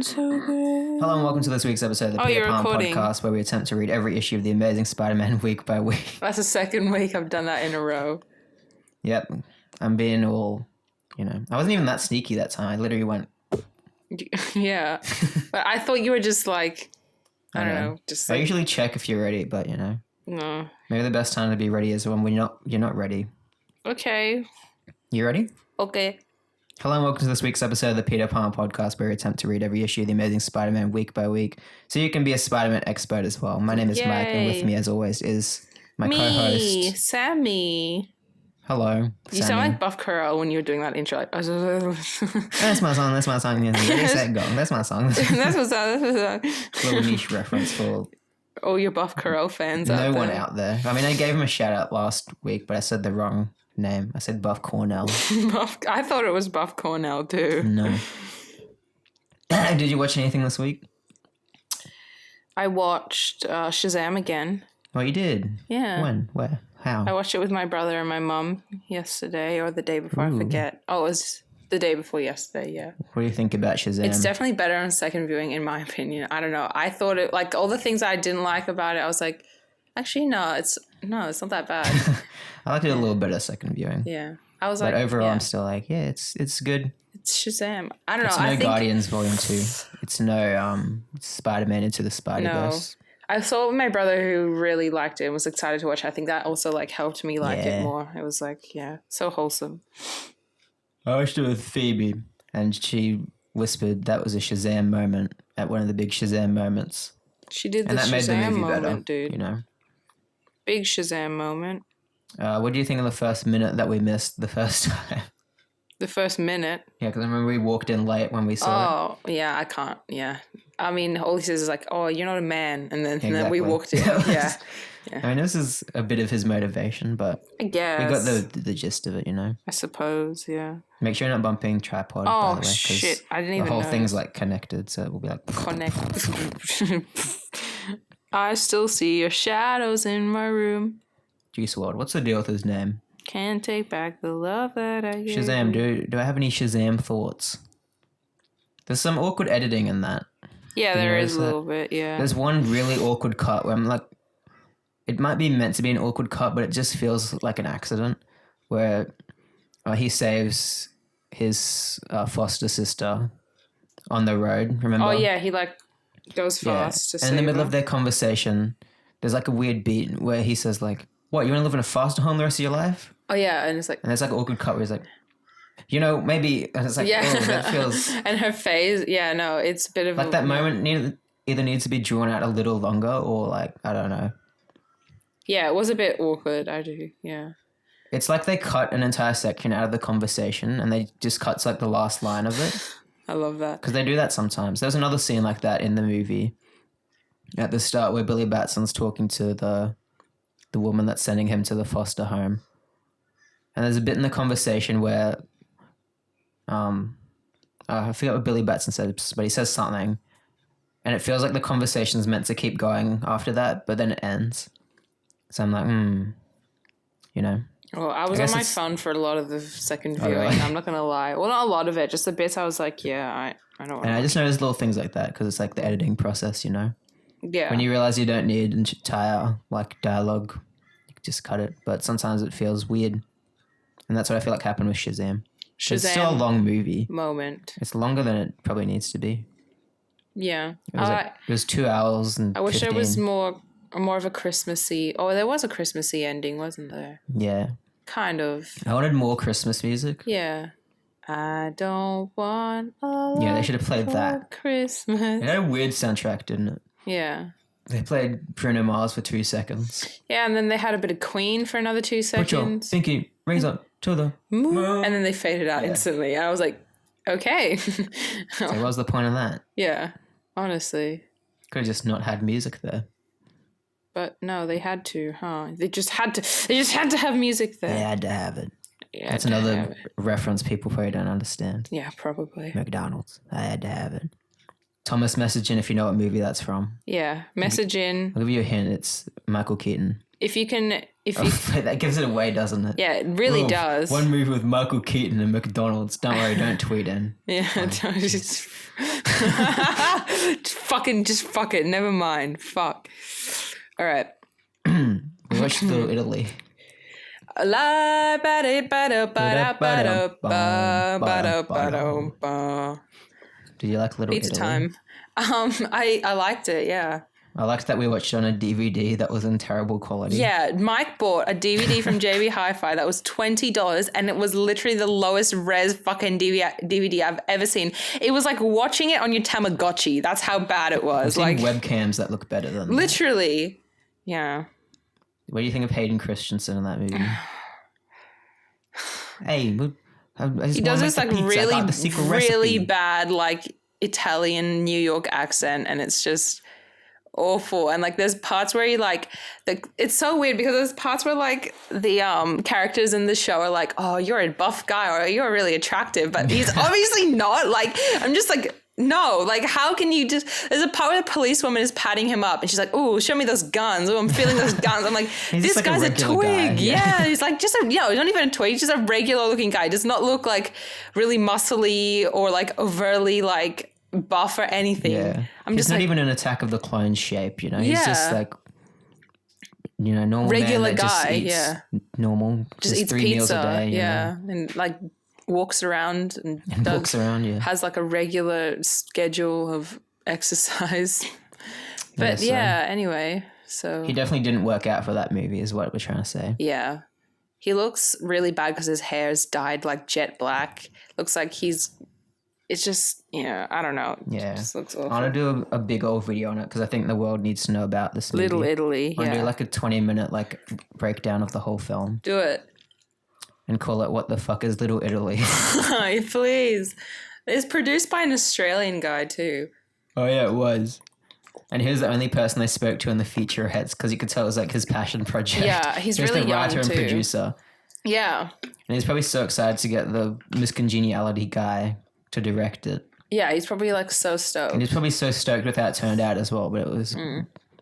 so good. Hello and welcome to this week's episode of the Peter Palm Podcast, where we attempt to read every issue of the Amazing Spider-Man week by week. That's the second week I've done that in a row. Yep. I'm being all, I wasn't even that sneaky that time. I literally went. Yeah. But I thought you were just like, I don't know. Just I usually check if you're ready, but No. Maybe the best time to be ready is when you're not ready. Okay. You ready? Okay. Hello and welcome to this week's episode of the Peter Palm Podcast, where we attempt to read every issue of the Amazing Spider-Man week by week, so you can be a Spider-Man expert as well. My name is Mike, and with me, as always, is my co-host, Sammy. Hello, You sound like Buff Curl when you were doing that intro. Like, that's my song. That's my song. Ready, set, go. That's my song. That's my song. Little niche reference for all your Buff Curl fans. No one out there. I mean, I gave him a shout out last week, but I said the wrong name. I said Buff Cornell. I thought it was Buff Cornell too. No. Did you watch anything this week? I watched Shazam again. Oh, you did? Yeah. When? Where? How? I watched it with my brother and my mum yesterday or the day before. I forget. Oh, it was the day before yesterday, yeah. What do you think about Shazam? It's definitely better on second viewing, in my opinion. I don't know. I thought it, like, all the things I didn't like about it, I was like, actually, no, it's not that bad. I liked it a little better second viewing. Yeah. I was but like, overall, yeah. I'm still like, yeah, it's good. It's Shazam. I don't know. It's no Guardians Volume 2. It's no Spider-Man Into the Spider-Verse. No. I saw it with my brother who really liked it and was excited to watch. I think that also, like, helped me like it more. It was like, yeah, so wholesome. I watched it with Phoebe, and she whispered that was a Shazam moment at one of the big Shazam moments. She did and the that Shazam made the movie moment, better, dude. Big Shazam moment. What do you think of the first minute that we missed the first time? The first minute? Yeah, because I remember we walked in late when we saw it. Oh, yeah, I can't, yeah. I mean, all he says is like, oh, you're not a man. And then we walked in, yeah. I mean, this is a bit of his motivation, but I guess. we got the gist of it, I suppose, yeah. Make sure you're not bumping tripod, by the way. Shit, I didn't even know. The whole thing's like connected, so it will be like... Connected. I still see your shadows in my room. Juice WRLD, what's the deal with his name? Can't take back the love that I gave. Shazam, do I have any Shazam thoughts? There's some awkward editing in that. Yeah, there is a little bit, yeah. There's one really awkward cut where I'm like, it might be meant to be an awkward cut, but it just feels like an accident, where he saves his foster sister on the road, remember? Oh, yeah, he like goes fast to save her. And in the middle of their conversation, there's like a weird beat where he says like, what, you want to live in a foster home the rest of your life? Oh, yeah, and it's like... And there's like an awkward cut where he's like, maybe... And it's like, oh, that feels... And her face, yeah, no, it's a bit of... Like that moment either needs to be drawn out a little longer or like, I don't know. Yeah, it was a bit awkward, I do, yeah. It's like they cut an entire section out of the conversation and they just cut to like the last line of it. I love that. Because they do that sometimes. There's another scene like that in the movie at the start where Billy Batson's talking to the woman that's sending him to the foster home. And there's a bit in the conversation where I forget what Billy Batson says, but he says something and it feels like the conversation's meant to keep going after that, but then it ends. So I'm like, Well, I was on my phone for a lot of the second viewing. Really? I'm not going to lie. Well, not a lot of it, just the bits I was like, yeah, I don't want to. And I just noticed little things like that because it's like the editing process, Yeah. When you realize you don't need entire like dialogue, you can just cut it. But sometimes it feels weird. And that's what I feel like happened with Shazam. It's still a long movie. Moment. It's longer than it probably needs to be. Yeah. It was 2 hours and I wish 15. there was more of a Christmassy... Oh, there was a Christmassy ending, wasn't there? Yeah. Kind of. I wanted more Christmas music. Yeah. I don't want a lot. Yeah, they should have played that. Christmas. It had a weird soundtrack, didn't it? Yeah. They played Bruno Mars for 2 seconds. Yeah, and then they had a bit of Queen for another 2 seconds. Put your pinky raise up to the moon. And then they faded out instantly. And I was like, okay. So what was the point of that? Yeah, honestly. Could have just not had music there. But no, they had to, huh? They just had to have music there. They had to have it. That's another reference people probably don't understand. Yeah, probably. McDonald's. I had to have it. Thomas, message in if you know what movie that's from. Yeah, message in. I'll give you a hint. It's Michael Keaton. if you that gives it away, doesn't it? yeah, it really does. One movie with Michael Keaton and McDonald's. Don't worry, don't tweet in. Yeah, just fuck it. Never mind. Fuck. All right. We watched Little Italy. Did you like Little Pizza Italy? time. I liked it. Yeah. I liked that we watched it on a DVD that was in terrible quality. Yeah, Mike bought a DVD from JB Hi-Fi that was $20, and it was literally the lowest res fucking DVD I've ever seen. It was like watching it on your Tamagotchi. That's how bad it was. I've seen webcams that look better than literally. That. Yeah. What do you think of Hayden Christensen in that movie? Hey, he does this like really bad like Italian New York accent, and it's just awful. And like there's parts where he like it's so weird because there's parts where like the characters in the show are like, oh, you're a buff guy or you're really attractive, but he's obviously not. Like I'm just like, no, like how can you just, there's a part where the policewoman is patting him up and she's like, oh, show me those guns. Oh, I'm feeling those guns. I'm like, this guy's a twig. Yeah. He's like just he's not even a twig. He's just a regular looking guy. Does not look like really muscly or like overtly like buff or anything. Yeah. He's not even an Attack of the Clones shape, you know? He's just like, you know, normal regular man that guy. just eats normal. Just eats 3 pizza. meals a day. Yeah. And like walks around and has like a regular schedule of exercise. But anyway, so he definitely didn't work out for that movie is what we're trying to say. Yeah. He looks really bad because his hair's dyed like jet black. Looks like it's just, I don't know. Yeah. It just looks awful. I want to do a big old video on it because I think the world needs to know about this movie. Little Italy, I want to do like a 20-minute like breakdown of the whole film. Do it. And call it What the Fuck is Little Italy? Please. It's produced by an Australian guy too. Oh yeah, it was. And he was the only person they spoke to in the featurettes because you could tell it was like his passion project. Yeah, he's really young writer and too. Producer. Yeah. And he's probably so excited to get the Miss Congeniality guy to direct it. Yeah, he's probably like so stoked. And he's probably so stoked with how it turned out as well. But it was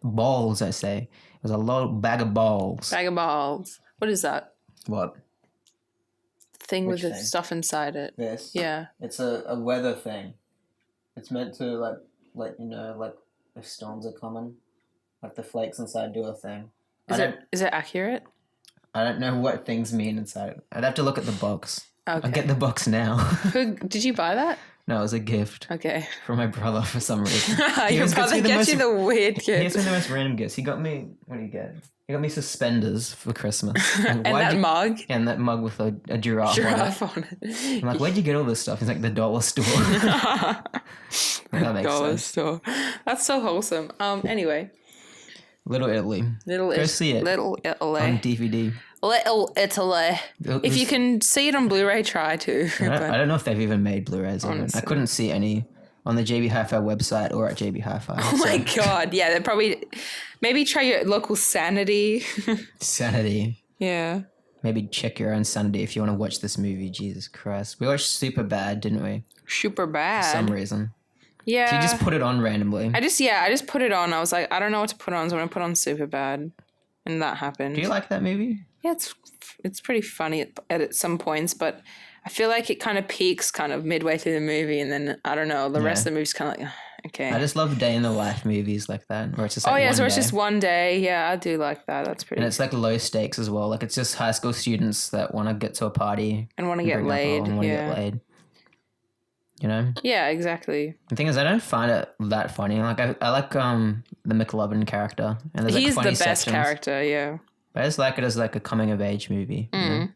balls, I say. It was a bag of balls. Bag of balls. What is that? What? Thing with the stuff inside it. This? Yeah. It's a weather thing. It's meant to like let you know like if storms are coming. Like the flakes inside do a thing. Is it accurate? I don't know what things mean inside. I'd have to look at the box. Okay. I'll get the box now. Did you buy that? No, it was a gift. Okay. From my brother for some reason. Your brother gets you the weird gift. He gets me the most random gifts. He got me, what did he get? He got me suspenders for Christmas. And that mug? And that mug with a giraffe on it. I'm like, where'd you get all this stuff? He's like, the dollar store. That makes dollar sense. store. That's so wholesome. Anyway. Little Italy. Go see it. Little Italy. On DVD. Little Italy. If you can see it on Blu-ray, try to. I don't know if they've even made Blu-rays. I couldn't see any on the JB Hi-Fi website or at JB Hi-Fi. Oh my God. Yeah, they're probably... Maybe try your local Sanity. Sanity. Yeah. Maybe check your own sanity if you want to watch this movie. Jesus Christ. We watched Superbad, didn't we? Superbad? For some reason. Yeah. So you just put it on randomly? I just put it on. I was like, I don't know what to put on, so I'm going to put on Superbad. And that happened. Do you like that movie? Yeah, it's pretty funny at some points, but I feel like it kind of peaks kind of midway through the movie, and then, I don't know, the rest of the movie's kind of like, okay. I just love day in the life movies like that, where it's just like it's just one day. Yeah, I do like that. That's pretty. And it's like low stakes as well. Like it's just high school students that want to get to a party. And want to get laid. You know? Yeah, exactly. The thing is, I don't find it that funny. Like I like the McLovin character. And there's, he's funny the best sections. Character, yeah. But I just like it as like a coming of age movie. You know?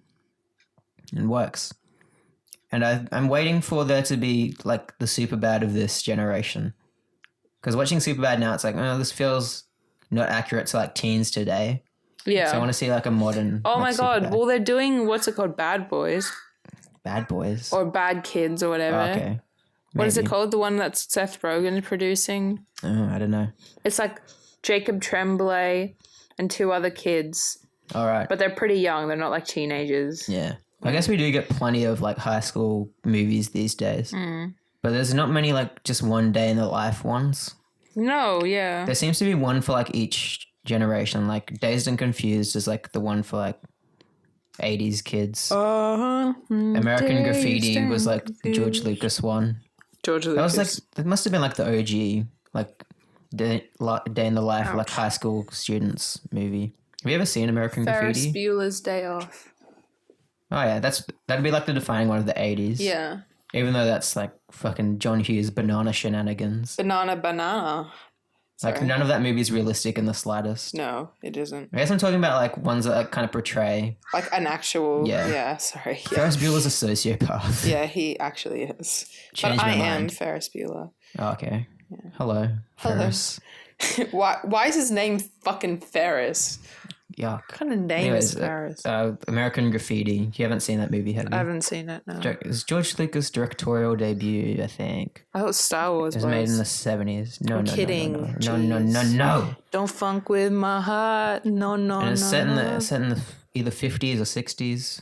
It works. And I'm waiting for there to be like the Superbad of this generation. Because watching Superbad now, it's like, oh, this feels not accurate to like teens today. Yeah. So I want to see like a modern. Oh my God. Superbad. Well, they're doing, what's it called? Bad Boys. Bad Boys. Or Bad Kids or whatever. Oh, okay. What is it called? The one that Seth Rogen is producing? Oh, I don't know. It's like Jacob Tremblay and 2 other kids. All right. But they're pretty young. They're not like teenagers. Yeah. I guess we do get plenty of like high school movies these days. But there's not many like just one day in the life ones. No, yeah. There seems to be one for like each generation. Like Dazed and Confused is like the one for like 80s kids. American Graffiti was like the George Lucas one. George Lucas. That was like, it must have been like the OG, like day in the life of like high school students movie. Have you ever seen American Ferris Graffiti? Bueller's Day Off. Oh yeah, that'd be like the defining one of the 80s. Yeah. Even though that's like fucking John Hughes' Banana shenanigans. Banana. Like Sorry. none of that movie is realistic in the slightest. No, it isn't. I guess I'm talking about like ones that like, kind of portray. Like an actual. Yeah. Sorry. Yeah. Ferris Bueller's a sociopath. Yeah, he actually is. Changed but my I am mind. Ferris Bueller. Oh, okay. Yeah. Hello, Ferris. Why is his name fucking Ferris? Yeah. What kind of name is Ferris? American Graffiti. You haven't seen that movie, have you? I haven't seen it, no. It's George Lucas' directorial debut, I think. I thought Star Wars was. It was made in the 70s. No, I'm no, kidding. No. Don't funk with my heart. No. And it's set in the either 50s or 60s.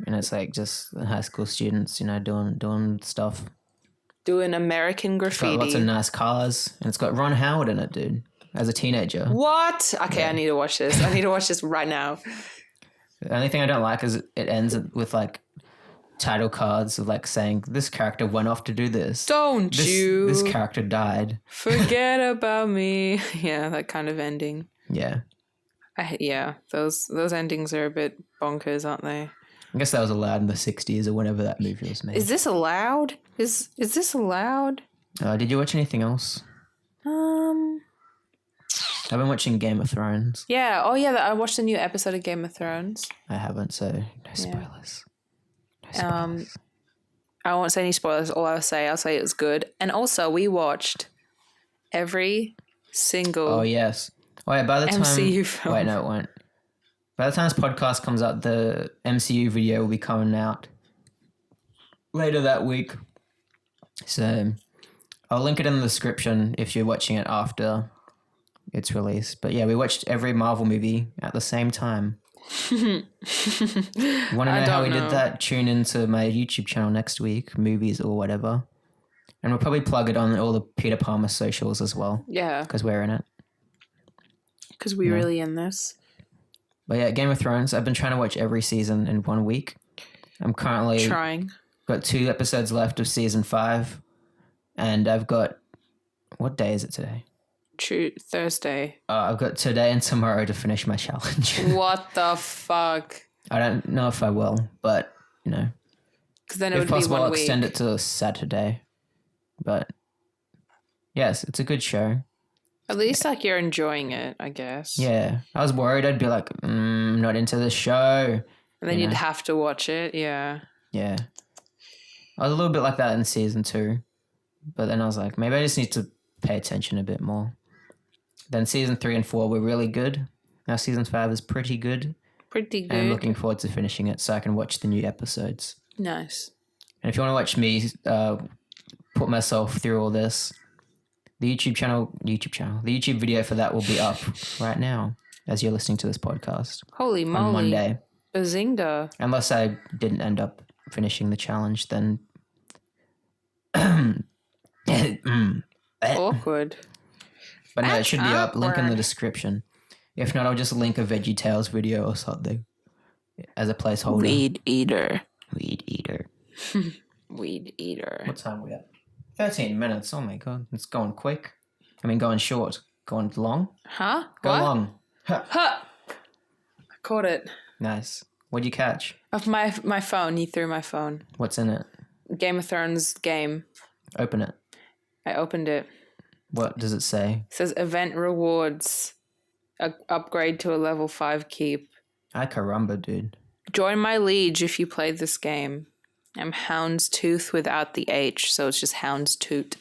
And it's like just high school students, you know, doing stuff. Doing American Graffiti. It's got lots of nice cars. And it's got Ron Howard in it, dude. As a teenager. What? Okay, yeah. I need to watch this. I need to watch this right now. The only thing I don't like is it ends with like title cards of like saying this character went off to do this. This character died. Forget about me. Yeah, that kind of ending. Yeah. Those endings are a bit bonkers, aren't they? I guess that was allowed in the 60s or whenever that movie was made. Is this allowed? Is this allowed? Did you watch anything else? I've been watching Game of Thrones. Yeah. Oh, yeah. I watched a new episode of Game of Thrones. I haven't, so no spoilers. I won't say any spoilers. All I'll say it was good. And also, we watched every single. Oh yes. Oh yeah. By the time MCU film. Wait, no, it won't. By the time this podcast comes out, the MCU video will be coming out later that week. So I'll link it in the description if you're watching it after it's released. But yeah, we watched every Marvel movie at the same time. Want to know how we did that? Tune into my YouTube channel next week, movies or whatever. And we'll probably plug it on all the Peter Palmer socials as well. Yeah. Because we're in it. Because we're really in this. But yeah, Game of Thrones, I've been trying to watch every season in 1 week. I'm currently got 2 episodes left of season 5. And I've got, what day is it today? Thursday. I've got today and tomorrow to finish my challenge. What the fuck? I don't know if I will, but, you know. Because then it if would possible, be 1 I'll week. extend it to Saturday. But, yes, it's a good show. At least, like, you're enjoying it, I guess. Yeah. I was worried I'd be like, not into the show. And then you'd have to watch it, yeah. Yeah. I was a little bit like that in season 2. But then I was like, maybe I just need to pay attention a bit more. Then season 3 and 4 were really good. Now season 5 is pretty good. Pretty good. And I'm looking forward to finishing it so I can watch the new episodes. Nice. And if you want to watch me put myself through all this, the YouTube video for that will be up right now as you're listening to this podcast. Holy moly. On Monday. Bazinga. Unless I didn't end up finishing the challenge, then... Awkward. But no, it should be up. Link in the description. If not, I'll just link a VeggieTales video or something as a placeholder. Weed eater. Weed eater. Weed eater. What time are we at? 13 minutes. Oh my god. It's going quick. I mean, going short. Going long. Huh? Go long. Huh. I caught it. Nice. What'd you catch? Of my phone. He threw my phone. What's in it? Game of Thrones game. Open it. I opened it. What does it say? It says event rewards. Upgrade to a level 5 keep. Ay caramba, dude. Join my liege if you play this game. I'm Houndstooth without the H, so it's just Houndstooth.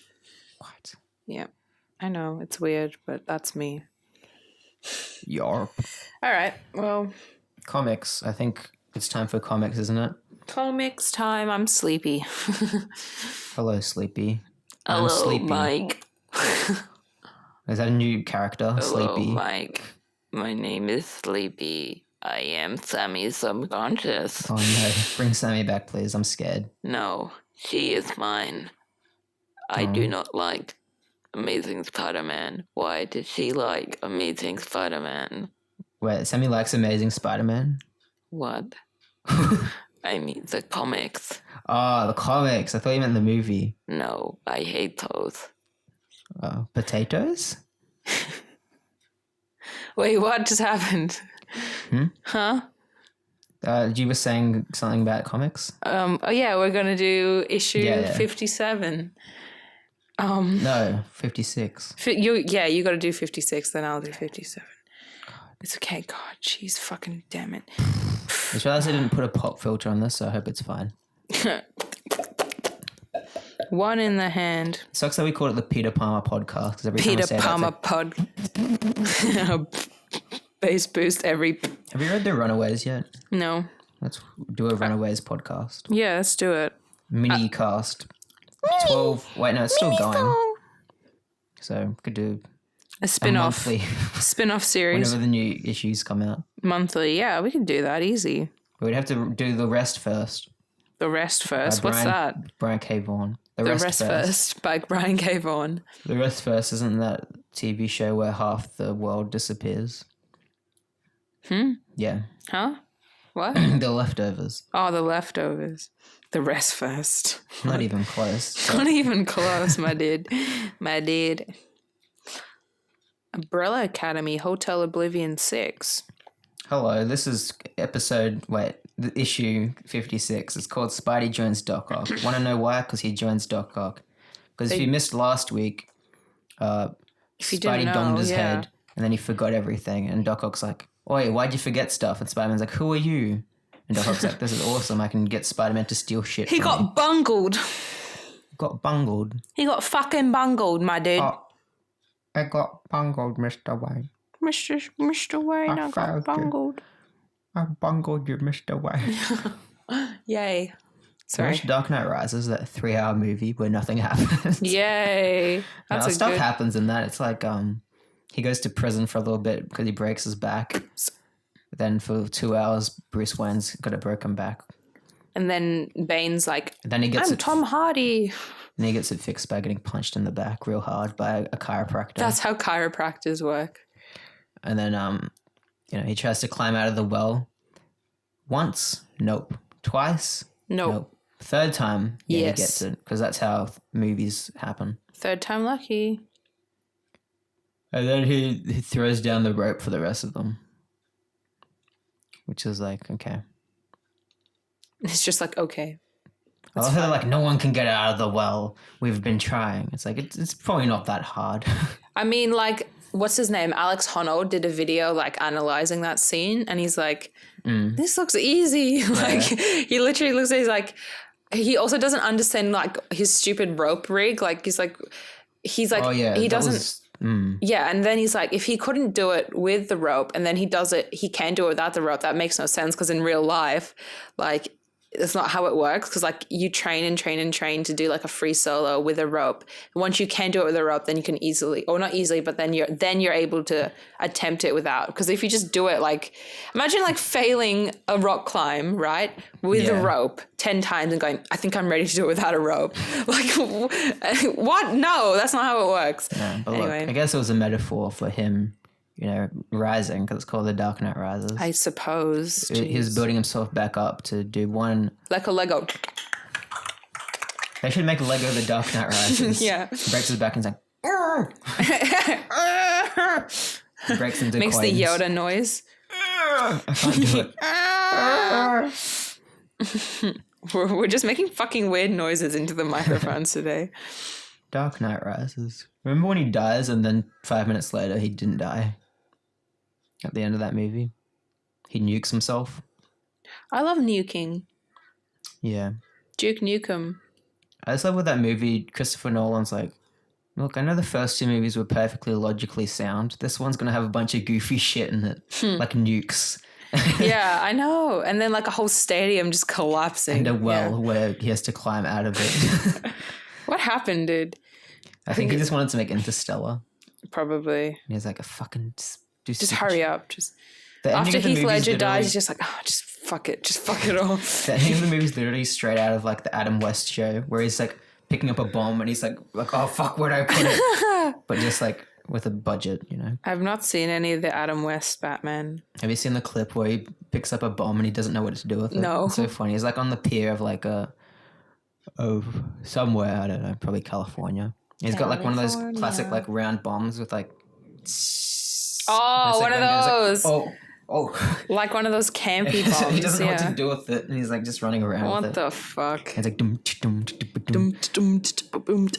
What? Yeah. I know, it's weird, but that's me. Yarp. All right, well. Comics. I think it's time for comics, isn't it? Comics time. I'm sleepy. Hello, Sleepy. Hello, I'm Sleepy. Mike. Is that a new character? Hello, Sleepy. Mike. My name is Sleepy. I am Sammy Subconscious. Oh no. Bring Sammy back, please. I'm scared. No, she is mine. I do not like Amazing Spider-Man. Why did she like Amazing Spider-Man? Wait, Sammy likes Amazing Spider-Man? What? I mean the comics. Oh, the comics. I thought you meant the movie. No, I hate those. Potatoes? Wait, what just happened? Huh? You were saying something about comics? Oh yeah, we're gonna do issue 57. No, 56. You gotta do 56, then I'll do 57. It's okay. God, jeez, fucking damn it. I just realized I didn't put a pop filter on this, so I hope it's fine. One in the hand. It sucks that we call it the Peter Palmer podcast, because every Peter time I say Palmer pod. Bass boost every. Have you read The Runaways yet? No. Let's do a Runaways podcast. Yeah, let's do it. Mini cast. 12. Wait, no, it's still going. So we could do a spin-off. Spin-off series. Whenever the new issues come out. Monthly, yeah, we can do that easy. But we'd have to do The Rest first. The Rest first? What's that? Brian K. Vaughan. The Rest first by Brian K. Vaughan. The Rest First isn't that TV show where half the world disappears? Yeah. Huh? What? The Leftovers. Oh, The Leftovers. The Rest First. Not even close. Not even close, my dude. My dude. Umbrella Academy, Hotel Oblivion 6. Hello, this is issue 56. It's called Spidey Joins Doc Ock. Want to know why? Because he joins Doc Ock. Because if you missed last week, Spidey donned his head and then he forgot everything. And Doc Ock's like, oi, why'd you forget stuff? And Spider-Man's like, who are you? And Doc Ock's like, this is awesome. I can get Spider-Man to steal shit He got me. bungled. Got bungled? He got fucking bungled, my dude. I got bungled, Mr. Wayne. Mr. Wayne, I got bungled. I bungled you, Mr. Wayne. Yay. Sorry. Watch Dark Knight Rises, that 3-hour movie where nothing happens. Yay. That's stuff happens in that. It's like he goes to prison for a little bit because he breaks his back. Then for 2 hours, Bruce Wayne's got a broken back. And then Bane's like, then he gets I'm Tom Hardy. And he gets it fixed by getting punched in the back real hard by a chiropractor. That's how chiropractors work. And then, he tries to climb out of the well. Once, nope. Twice, nope. Third time, he gets it. Because that's how movies happen. Third time lucky. And then he throws down the rope for the rest of them. Which is like, okay. It's just like, okay. I love how like, no one can get out of the well. We've been trying. It's like, it's probably not that hard. I mean, like, what's his name? Alex Honnold did a video, like, analyzing that scene. And he's like, this looks easy. Like, he literally looks, he's like, he also doesn't understand, like, his stupid rope rig. Like, he's like, oh, yeah, he doesn't. Yeah, and then he's like, if he couldn't do it with the rope and then he does it, he can do it without the rope. That makes no sense because in real life, like, that's not how it works because, like, you train and train and train to do, like, a free solo with a rope. Once you can do it with a rope, then you can easily, or not easily, but then you're able to attempt it without. Because if you just do it, like, imagine, like, failing a rock climb, right, with a rope 10 times and going, I think I'm ready to do it without a rope. Like, what? No, that's not how it works. Yeah, but anyway. Look, I guess it was a metaphor for him, rising, because it's called The Dark Knight Rises. I suppose. He's building himself back up to do one. Like a Lego. They should make a Lego The Dark Knight Rises. Yeah. He breaks his back and he's like, he breaks into makes coins. The Yoda noise. I can't do it. We're just making fucking weird noises into the microphones today. Dark Knight Rises. Remember when he dies and then 5 minutes later he didn't die? At the end of that movie, he nukes himself. I love nuking. Yeah. Duke Nukem. I just love with that movie, Christopher Nolan's like, look, I know the first two movies were perfectly logically sound. This one's going to have a bunch of goofy shit in it, like nukes. Yeah, I know. And then like a whole stadium just collapsing. And a well where he has to climb out of it. What happened, dude? I think he just wanted to make Interstellar. Probably. And he's like, fucking just hurry up. Just after Heath Ledger dies, he's just like, just fuck it. Just fuck it all. The ending of the movie is literally straight out of like the Adam West show where he's like picking up a bomb and he's like, oh, fuck, where'd I put it? But just like with a budget, you know? I've not seen any of the Adam West Batman. Have you seen the clip where he picks up a bomb and he doesn't know what to do with it? No. It's so funny. He's like on the pier of like somewhere, I don't know, probably California. He's got like one of those classic like round bombs with like... Oh, one of those. Like, oh. Like one of those campy bombs. He doesn't know what to do with it, and he's like just running around with it. What the fuck? It's like dum dum dum dum.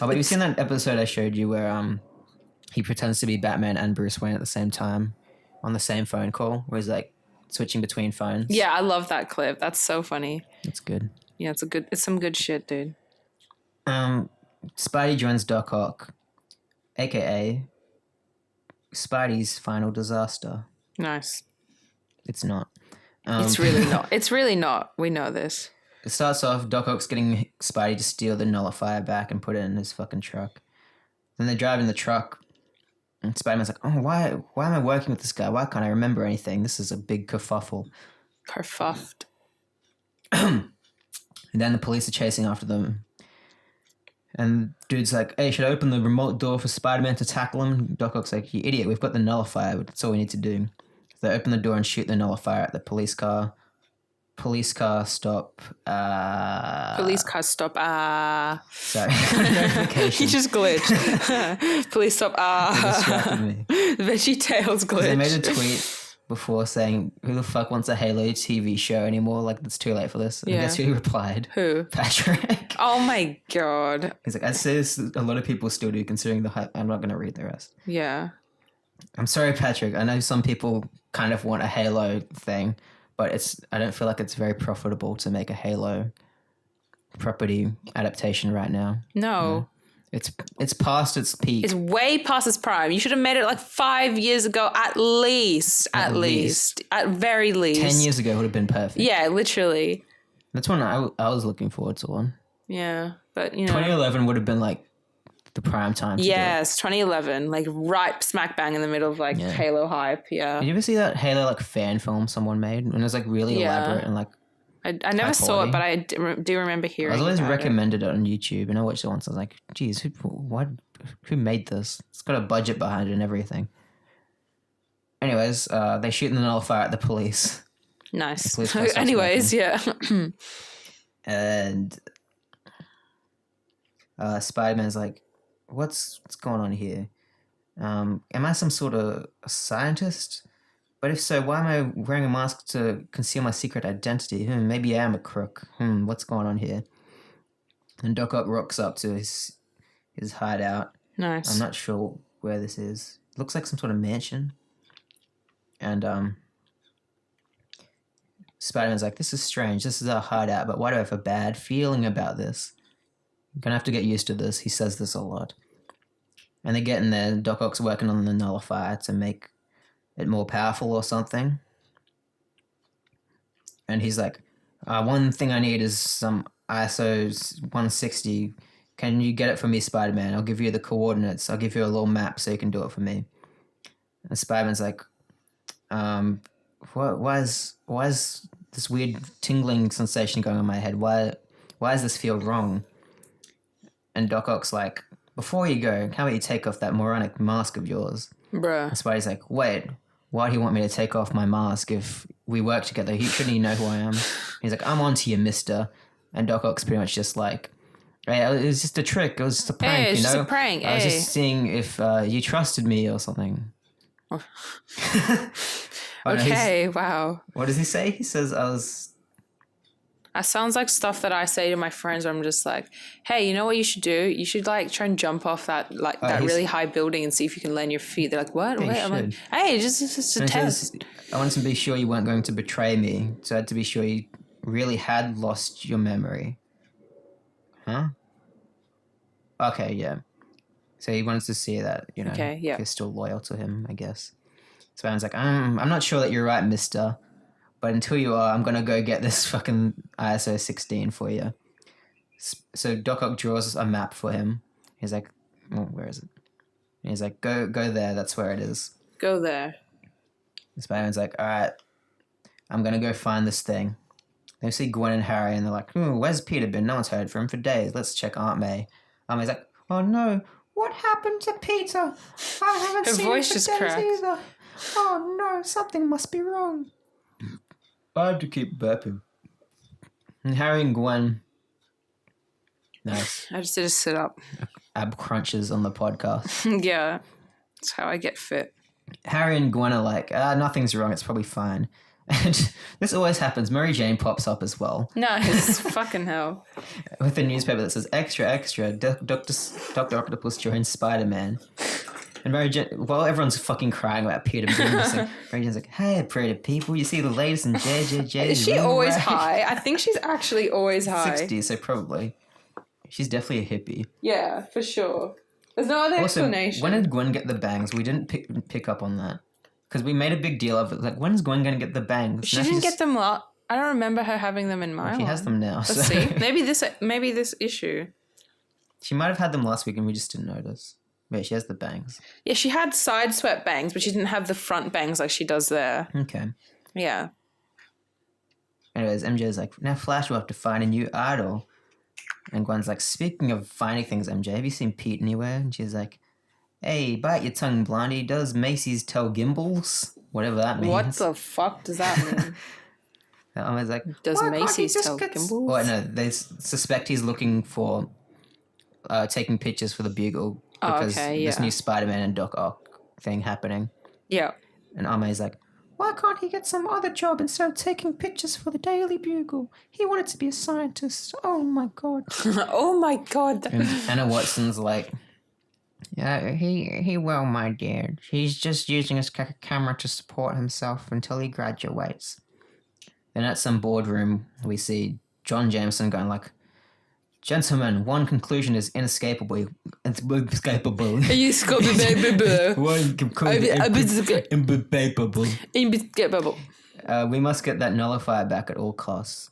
Oh, but you've seen that episode I showed you where he pretends to be Batman and Bruce Wayne at the same time on the same phone call, where he's like switching between phones. Yeah, I love that clip. That's so funny. It's good. Yeah, it's some good shit, dude. Spidey joins Doc Ock, aka Spidey's final disaster. Nice. It's not. It's really not. It's really not. We know this. It starts off, Doc Ock's getting Spidey to steal the nullifier back and put it in his fucking truck. Then they're driving the truck, and Spider-Man's like, oh, why am I working with this guy? Why can't I remember anything? This is a big kerfuffle. Kerfuffed. And then the police are chasing after them. And dude's like, hey, should I open the remote door for Spider-Man to tackle him? Doc Ock's like, you idiot, we've got the nullifier. That's all we need to do. So they open the door and shoot the nullifier at the police car. Police car stop. Police car stop. Sorry. Notification. He just glitched. Police stop. It distracted me. Veggie Tales glitch. They made a tweet before saying, who the fuck wants a Halo TV show anymore? Like, it's too late for this. And guess who replied? Who? Patrick. Oh my god. He's like, I'd say this, a lot of people still do, considering the hype. I'm not going to read the rest. Yeah. I'm sorry, Patrick. I know some people kind of want a Halo thing, but I don't feel like it's very profitable to make a Halo property adaptation right now. No. It's past its peak. It's way past its prime. You should have made it like 5 years ago at least. At very least. 10 years ago would have been perfect. Yeah, literally. That's when I was looking forward to one. Yeah, but you know. 2011 would have been like the prime time. Yes, 2011, like right smack bang in the middle of like Halo hype. Yeah. Did you ever see that Halo like fan film someone made? And it was like really elaborate and like. I never saw it, but I do remember hearing. I was always about recommended it on YouTube, and I watched it once. I was like, "Geez, who made this? It's got a budget behind it and everything." Anyways, they shoot the nullifier at the police. Nice. The police Anyways, yeah. And Spider-Man's like, "What's going on here? Am I some sort of scientist? But if so, why am I wearing a mask to conceal my secret identity? Maybe I am a crook. What's going on here?" And Doc Ock rocks up to his hideout. Nice. I'm not sure where this is. It looks like some sort of mansion. And Spider-Man's like, this is strange. This is our hideout, but why do I have a bad feeling about this? I'm going to have to get used to this. He says this a lot. And they get in there. Doc Ock's working on the nullifier to make it more powerful or something. And he's like, one thing I need is some ISO 160. Can you get it for me, Spider-Man? I'll give you the coordinates. I'll give you a little map so you can do it for me. And Spider-Man's like, why is this weird tingling sensation going on in my head? Why does this feel wrong? And Doc Ock's like, before you go, how about you take off that moronic mask of yours? Bruh. And Spidey's like, wait, why do you want me to take off my mask if we work together? Shouldn't you know who I am? He's like, I'm on to you, mister. And Doc Ock's pretty much just like, hey, it was just a trick. It was just a prank, hey, it's you know? just a prank. I was just seeing if you trusted me or something. Okay, wow. What does he say? He says, That sounds like stuff that I say to my friends where I'm just like, hey, you know what you should do? You should like try and jump off that really high building and see if you can land your feet. They're like, what? Yeah, I'm like, hey, just a test. I wanted to be sure you weren't going to betray me. So I had to be sure you really had lost your memory. Huh? Okay, yeah. So he wanted to see that, you know, if you're still loyal to him, I guess. So I was like, I'm not sure that you're right, mister. But until you are, I'm going to go get this fucking ISO 16 for you. So Doc Ock draws a map for him. He's like, oh, where is it? And he's like, go there. That's where it is. Go there. The Spider-Man's like, all right, I'm going to go find this thing. They see Gwen and Harry and they're like, where's Peter been? No one's heard from him for days. Let's check Aunt May. He's like, oh no, what happened to Peter? I haven't Her seen voice him just for days cracked. either. Oh no, something must be wrong. I have to keep burping. And Harry and Gwen. Nice. I just did a sit up. Ab crunches on the podcast. Yeah. That's how I get fit. Harry and Gwen are like, nothing's wrong, it's probably fine. And this always happens. Mary Jane pops up as well. Nice. Fucking hell. With a newspaper that says, extra, extra, Dr. Octopus joins Spider-Man. And Mary Jane, while everyone's fucking crying about Peter being missing, Mary Jane's like, hey, pretty people, you see the latest in JJJ. Is she always high? I think she's actually always high. 60, so probably. She's definitely a hippie. Yeah, for sure. There's no other explanation. When did Gwen get the bangs? We didn't pick up on that. Because we made a big deal of it. Like, when's Gwen going to get the bangs? She didn't get them I don't remember her having them in my one. She has them now. Let's see. Maybe this issue. She might have had them last week and we just didn't notice. Wait, she has the bangs. Yeah, she had side swept bangs, but she didn't have the front bangs like she does there. Okay. Yeah. Anyways, MJ's like, now Flash will have to find a new idol. And Gwen's like, speaking of finding things, MJ, have you seen Pete anywhere? And she's like, hey, bite your tongue, Blondie. Does Macy's tell Gimbals? Whatever that means. What the fuck does that mean? I was like, does Macy's tell Gimbals? Well, no, they suspect he's looking for taking pictures for the Bugle because this new Spider-Man and Doc Ock thing happening. Yeah. And Ame's like, why can't he get some other job instead of taking pictures for the Daily Bugle? He wanted to be a scientist. Oh, my God. Oh, my God. And Anna Watson's like, yeah, he will, my dear. He's just using his camera to support himself until he graduates. Then at some boardroom, we see John Jameson going like, gentlemen, one conclusion is inescapable. Inescapable. We must get that nullifier back at all costs.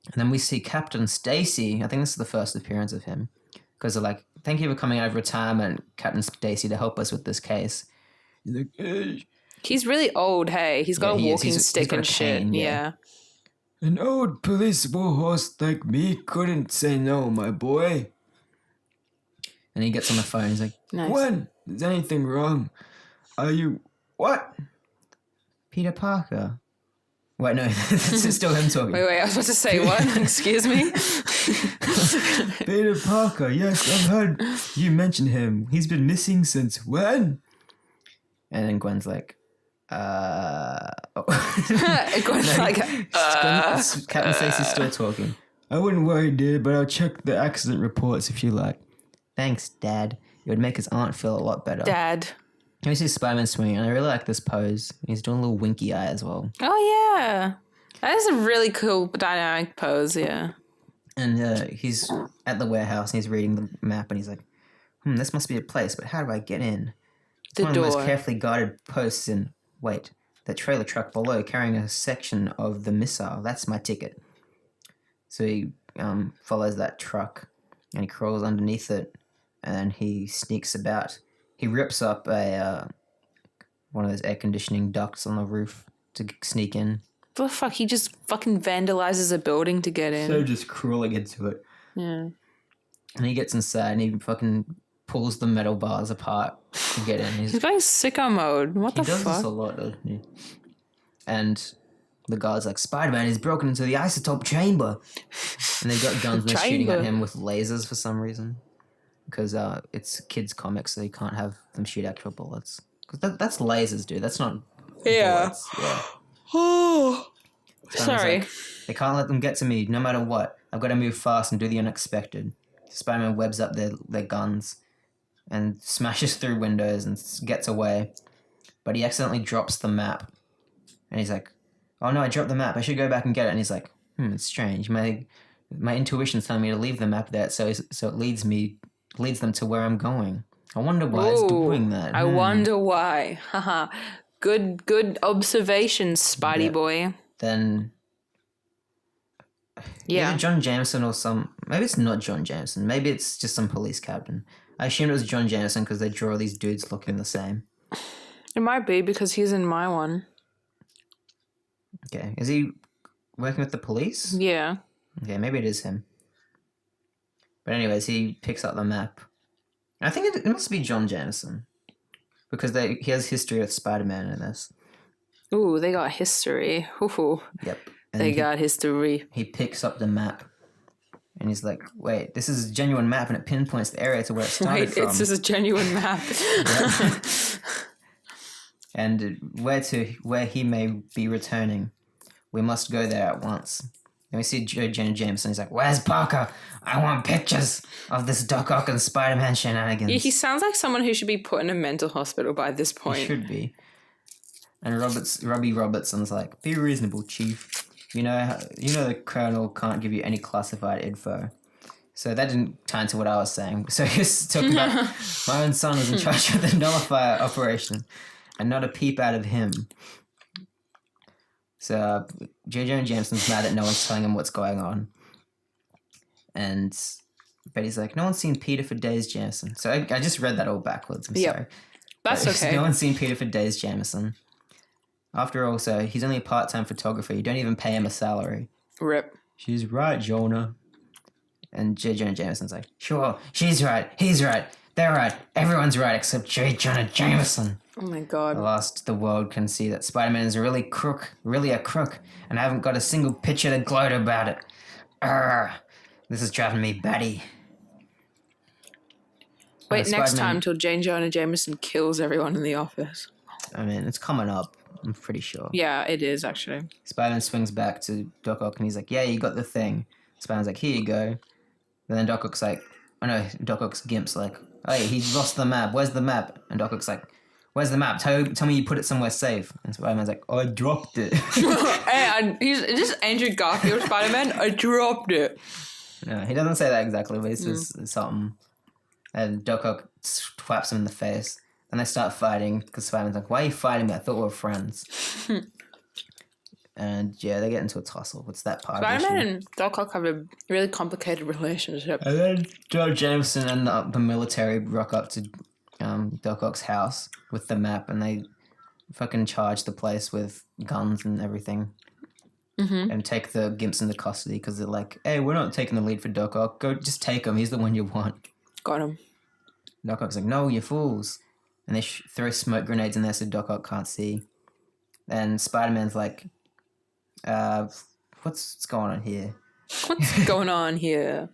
And then we see Captain Stacy. I think this is the first appearance of him. Because they're like, thank you for coming out of retirement, Captain Stacy, to help us with this case. He's like, hey. He's really old, hey. He's got a walking stick and shit. Cane, yeah. An old police warhorse like me couldn't say no, my boy. And he gets on the phone. He's like, nice. When? Is anything wrong? Are you... What? Peter Parker. Wait, no. It's still him talking. Wait. I was about to say what? Excuse me? Peter Parker. Yes, I've heard you mention him. He's been missing since when? And then Gwen's like, Gwen's like, Captain Stacy's still talking. I wouldn't worry, dear, but I'll check the accident reports if you like. Thanks, Dad. It would make his aunt feel a lot better. Dad. We see Spider-Man swinging, and I really like this pose. He's doing a little winky eye as well. Oh, yeah. That is a really cool dynamic pose, yeah. And he's at the warehouse, and he's reading the map, and he's like, this must be a place, but how do I get in? It's one of the most carefully guarded posts in... Wait, that trailer truck below carrying a section of the missile. That's my ticket. So he follows that truck, and he crawls underneath it, and he sneaks about. He rips up one of those air conditioning ducts on the roof to sneak in. What the fuck? He just fucking vandalizes a building to get in. So just crawling into it. Yeah. And he gets inside and he fucking pulls the metal bars apart to get in. He's going sicko mode. What the fuck? He does this a lot, doesn't he? And the guard's like, Spider-Man is broken into the isotope chamber. And they've got guns and they're shooting at him with lasers for some reason. Because it's kids' comics, so you can't have them shoot actual bullets. Because that's lasers, dude. That's not bullets. Yeah. Oh, sorry. Like, they can't let them get to me no matter what. I've got to move fast and do the unexpected. Spider-Man webs up their guns and smashes through windows and gets away. But he accidentally drops the map. And he's like, oh no, I dropped the map. I should go back and get it. And he's like, it's strange. My intuition's telling me to leave the map there, so it leads them to where I'm going. I wonder why it's doing that. I wonder why. Haha. Good observation, Spidey boy. Then either John Jameson or maybe it's not John Jameson. Maybe it's just some police captain. I assumed it was John Jameson because they draw these dudes looking the same. It might be because he's in my one. Okay. Is he working with the police? Yeah. Okay, maybe it is him. But anyways, he picks up the map. I think it must be John Jameson. Because he has history with Spider-Man in this. Ooh, they got history. Ooh. Yep. And got history. He picks up the map. And he's like, wait, this is a genuine map and it pinpoints the area to where it started from. It's just a genuine map. And where he may be returning. We must go there at once. And we see Jonah Jameson. He's like, where's Parker? I want pictures of this Doc Ock and Spider-Man shenanigans. Yeah, he sounds like someone who should be put in a mental hospital by this point. He should be. And Robbie Robertson's like, be reasonable, Chief. You know the Colonel can't give you any classified info. So that didn't tie into what I was saying. So he's talking about my own son is in charge of the nullifier operation. And not a peep out of him. So J. Jonah Jameson's mad that no one's telling him what's going on. And Betty's like, no one's seen Peter for days, Jameson. So I just read that all backwards. I'm sorry. That's okay. No one's seen Peter for days, Jameson. After all, so he's only a part-time photographer. You don't even pay him a salary. Rip. She's right, Jonah. And J. Jonah Jameson's like, sure, she's right, he's right, they're right, everyone's right except J. Jonah Jameson. Oh my god. At last, the world can see that Spider-Man is really a crook, and I haven't got a single picture to gloat about it. This is driving me batty. Wait, next time till J. Jonah Jameson kills everyone in the office. I mean, it's coming up, I'm pretty sure. Yeah, it is, actually. Spider-Man swings back to Doc Ock, and he's like, yeah, you got the thing. Spider-Man's like, here you go. And then Doc Ock's like, Doc Ock's Gimp's like, hey, he's lost the map, where's the map? And Doc Ock's like, where's the map? Tell me you put it somewhere safe. And Spider-Man's like, I dropped it. Hey, he's just Andrew Garfield Spider-Man. I dropped it. No, he doesn't say that exactly, but it's just something. And Doc Ock slaps him in the face. And they start fighting because Spider-Man's like, why are you fighting me? I thought we were friends. And yeah, they get into a tussle. It's that part Spider-Man and Doc Ock have a really complicated relationship. And then Joe Jameson and the military rock up to Doc Ock's house with the map, and they fucking charge the place with guns and everything. Mm-hmm. And take the Gimps into custody because they're like, hey, we're not taking the lead for Doc Ock. Go, just take him. He's the one you want. Got him. Doc Ock's like, no, you fools. And they throw smoke grenades in there so Doc Ock can't see. And Spider-Man's like, what's going on here? What's going on here?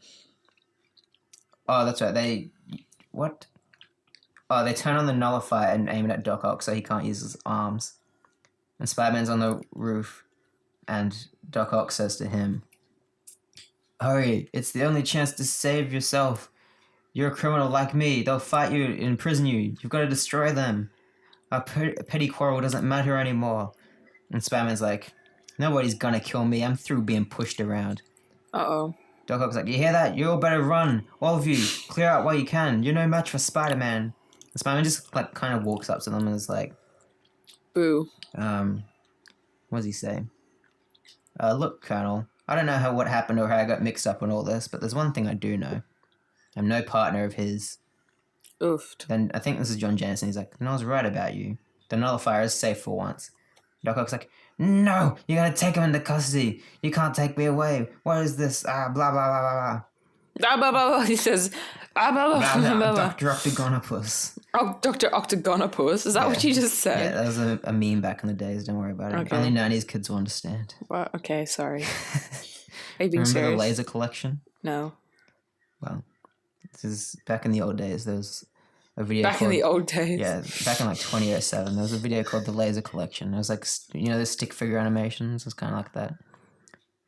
Oh, that's right. What? Oh, they turn on the nullifier and aim it at Doc Ock so he can't use his arms. And Spider-Man's on the roof, and Doc Ock says to him, hurry, it's the only chance to save yourself. You're a criminal like me. They'll fight you, imprison you. You've got to destroy them. Our petty quarrel doesn't matter anymore. And Spider-Man's like, nobody's gonna kill me. I'm through being pushed around. Uh-oh. Doc Ock's like, you hear that? You all better run. All of you. Clear out while you can. You're no match for Spider-Man. And Spider-Man just like kind of walks up to them and is like, boo. What does he say? Look, Colonel, I don't know what happened or how I got mixed up in all this, but there's one thing I do know. I'm no partner of his. Oofed. Then I think this is John Jameson. He's like, no, I was right about you. The nullifier is safe for once. Doc Ock's like, no, you gotta take him into custody. You can't take me away. What is this? Blah, blah, blah, blah, blah. Blah, blah, blah. He says, blah, blah, blah, blah, blah. Dr. Octagonopus. Oh, Dr. Octagonopus. Is that what you just said? Yeah, that was a meme back in the days. Don't worry about it. Okay. Only 90s kids will understand. Well, okay, sorry. Are you being Remember serious? the laser collection? No. Well, this is back in the old days. There was a video Back in the old days. Yeah, back in like 2007. There was a video called The Laser Collection. It was like, the stick figure animations. It was kind of like that.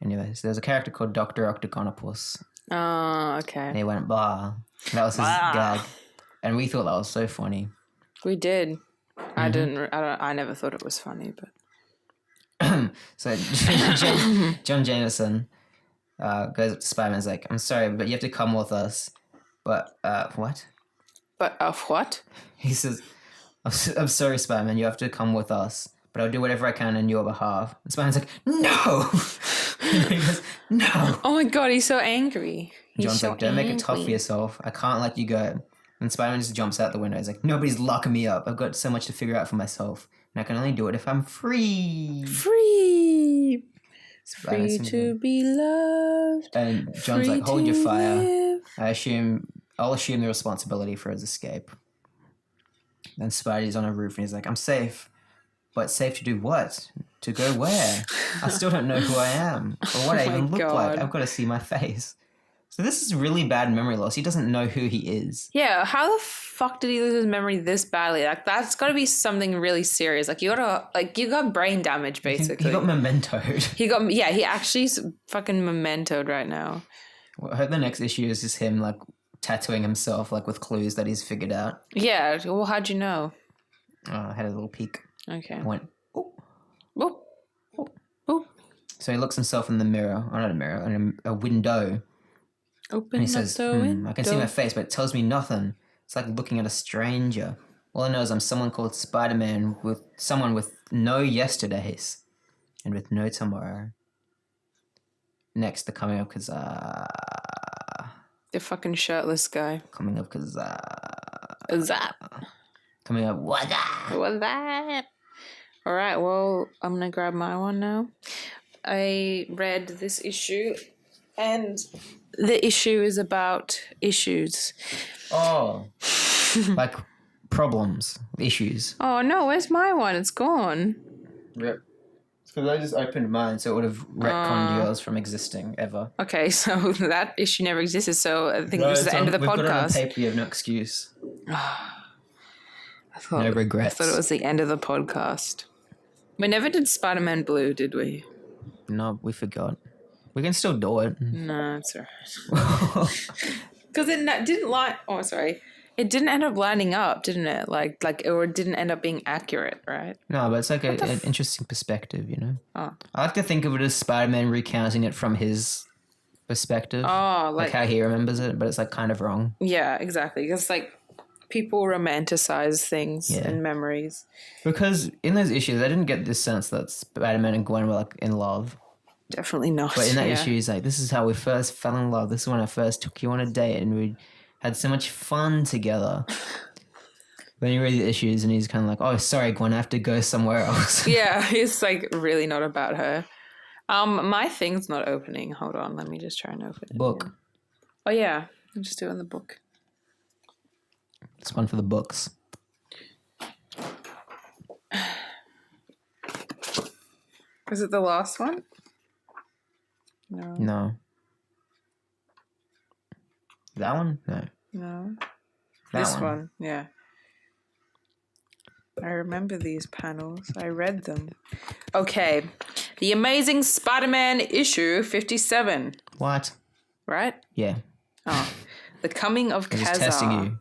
Anyways, there was a character called Dr. Octagonopus. Oh, okay. And he went, blah. That was his gag. And we thought that was so funny. We did. Mm-hmm. I never thought it was funny, but. So John Jameson goes up to Spider-Man's like, I'm sorry, but you have to come with us. But, what? But, what? He says, I'm sorry, Spider-Man, you have to come with us, but I'll do whatever I can on your behalf. And Spider-Man's like, no! He goes, no! Oh my god, he's so angry. John's like, don't make it tough for yourself. I can't let you go. And Spider-Man just jumps out the window. He's like, nobody's locking me up. I've got so much to figure out for myself. And I can only do it if I'm free. Free! Free to be loved. And John's like, hold your fire. I'll assume the responsibility for his escape. Then Spidey's on a roof and he's like, I'm safe. But safe to do what? To go where? I still don't know who I am or what I even look like. I've got to see my face. So this is really bad memory loss. He doesn't know who he is. Yeah, how the fuck did he lose his memory this badly? Like, that's got to be something really serious. Like, you got brain damage, basically. He got Memento'd. He actually's fucking Memento'd right now. Well, I hope the next issue is just him, like, tattooing himself, like, with clues that he's figured out. Yeah, well, how'd you know? I had a little peek. Okay. I went, oh. Oh. Oh. Oh. So he looks himself in the mirror, or not a mirror, in a window. Open and he says, window. I can see my face, but it tells me nothing. It's like looking at a stranger. All I know is I'm someone called Spider-Man with someone with no yesterdays and with no tomorrow. Next, the coming of Kazaa. The fucking shirtless guy. Coming of Kazaa. Zap. Coming up, what that? All right, well, I'm going to grab my one now. I read this issue, and the issue is about issues. Oh, like problems, issues. Oh, no, where's my one? It's gone. Rip. It's because I just opened mine, so it would have retconned yours from existing ever. Okay, so that issue never existed, so I think this is the end of the podcast. We've got it on paper, you have no excuse. No regrets. I thought it was the end of the podcast. We never did Spider-Man Blue, did we? No, we forgot. We can still do it. No, it's alright. Because it didn't it didn't end up lining up, didn't it? Like, or it didn't end up being accurate, right? No, but it's like an interesting perspective, you know? Oh. I like to think of it as Spider-Man recounting it from his perspective. Oh, like how he remembers it, but it's like kind of wrong. Yeah, exactly. Because like people romanticize things and memories. Because in those issues, I didn't get this sense that Spider-Man and Gwen were like in love. Definitely not. But in that issue, he's like, this is how we first fell in love. This is when I first took you on a date and we had so much fun together. Then you read the issues and he's kind of like, oh, sorry, Gwen, I have to go somewhere else. Yeah, it's like really not about her. My thing's not opening. Hold on, let me just try and open it. Book. Again. Oh, yeah. I'll just do it in the book. It's one for the books. Is it the last one? No. That one? No. That This one, yeah. I remember these panels. I read them. Okay. The Amazing Spider-Man issue 57. What? Right? Yeah. Oh. The Coming of I'm Kazaa. just testing you.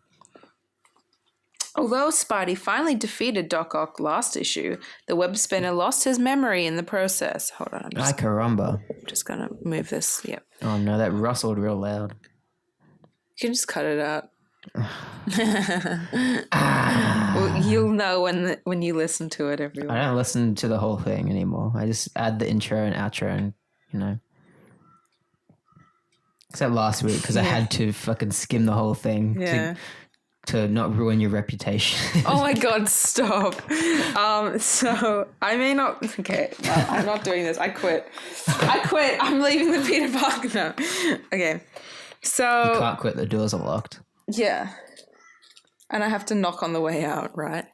Although Spidey finally defeated Doc Ock last issue, the web spinner lost his memory in the process. Hold on, Ay, caramba. I'm just going to move this. Yep. Oh no, that rustled real loud. You can just cut it out. Well, you'll know when you listen to it, everyone. I don't listen to the whole thing anymore. I just add the intro and outro and, you know. Except last week, because I had to fucking skim the whole thing. Yeah. To not ruin your reputation. Oh my god, stop. So I may not. Okay, no, I'm not doing this. I quit. I'm leaving the Peter Parker. No. Okay. So You can't quit, the doors are locked. Yeah. And I have to knock on the way out, right?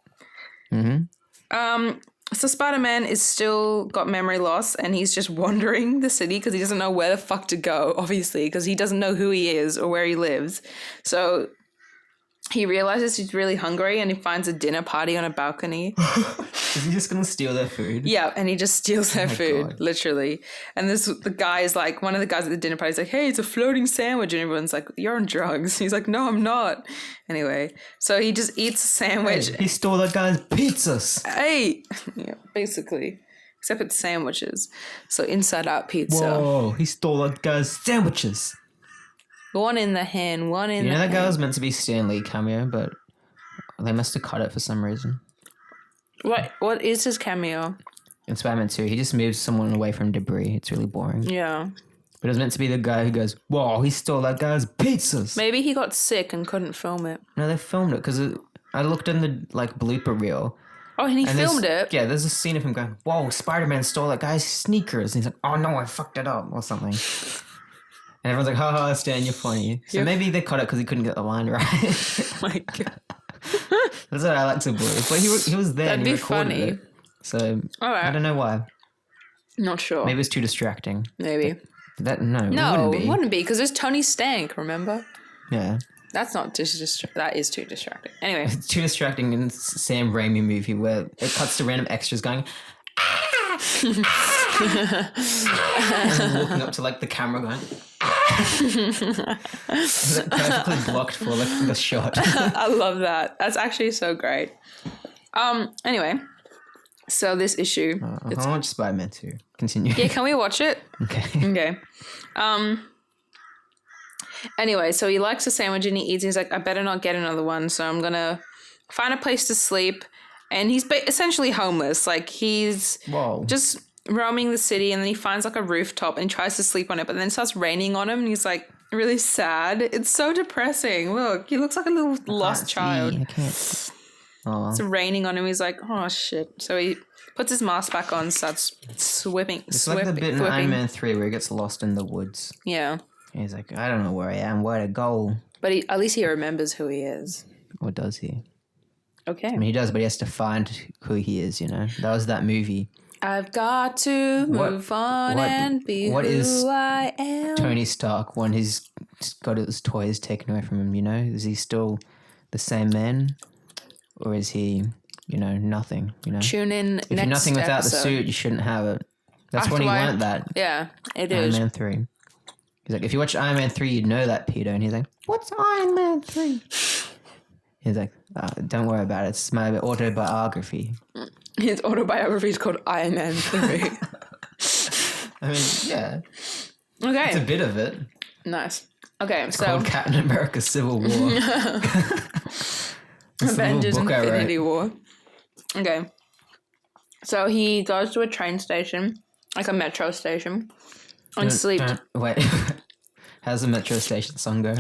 Mm-hmm. So Spider-Man is still got memory loss and he's just wandering the city because he doesn't know where the fuck to go, obviously, because he doesn't know who he is or where he lives. So he realizes he's really hungry and he finds a dinner party on a balcony. Is he just going to steal their food? Yeah, and he just steals their food, God. Literally. And the guy is like, one of the guys at the dinner party is like, hey, it's a floating sandwich. And everyone's like, you're on drugs. He's like, no, I'm not. Anyway, so he just eats a sandwich. Hey, he stole that guy's pizzas. Hey! Yeah, basically. Except it's sandwiches. So inside out pizza. Whoa, he stole that guy's sandwiches. One in the hand, one in the hand. You know that guy was meant to be Stan Lee cameo, but they must have cut it for some reason. What is his cameo? In Spider-Man 2, he just moves someone away from debris. It's really boring. Yeah. But it was meant to be the guy who goes, whoa, he stole that guy's pizzas. Maybe he got sick and couldn't film it. No, they filmed it because I looked in the blooper reel. Oh, and he filmed it? Yeah, there's a scene of him going, whoa, Spider-Man stole that guy's sneakers. And he's like, oh no, I fucked it up or something. And everyone's like, haha, Stan, you're funny. So maybe they cut it because he couldn't get the line right. Oh my God. That's what Alexa Boys. But he was there That'd and he be recorded funny. it. So All right. I don't know why. Not sure. Maybe it's too distracting. Maybe. No, It wouldn't be because there's Tony Stank, remember? Yeah. That's not that is too distracting. Anyway. It's too distracting in Sam Raimi movie where it cuts to random extras going, and walking up to like the camera going, it's like perfectly blocked for like the shot. I love that. That's actually so great. Anyway, so this issue. I want Spider-Man 2. Continue. Yeah, can we watch it? Okay. Okay. Anyway, so he likes a sandwich and he eats. He's like, I better not get another one, so I'm gonna find a place to sleep. And he's essentially homeless. Like he's just roaming the city, and then he finds like a rooftop and he tries to sleep on it, but then it starts raining on him, and he's like really sad. It's so depressing. Look, he looks like a little lost child. I can't. Oh. It's raining on him. He's like, oh shit. So he puts his mask back on, starts swimming. It's like the bit in Iron Man 3 where he gets lost in the woods. Yeah. He's like, I don't know where I am, where to go. But at least he remembers who he is. Or does he? Okay. I mean, he does, but he has to find who he is, you know? That was that movie. I've got to move on and be who I am. Tony Stark, when he's got his toys taken away from him, you know? Is he still the same man? Or is he, you know, nothing, you know? Tune in if you're nothing without the suit, you shouldn't have it. That's when he learned that. Yeah, it Iron is. Man 3. He's like, if you watch Iron Man 3, you'd know that, Peter. And he's like, what's Iron Man 3? He's like, don't worry about it. It's my autobiography. His autobiography is called Iron Man 3. I mean, yeah. Okay. It's a bit of it. Nice. Okay, it's called Captain America Civil War. Avengers Infinity War. Okay. So he goes to a train station, like a metro station, and sleeps. Wait. How's the metro station song go?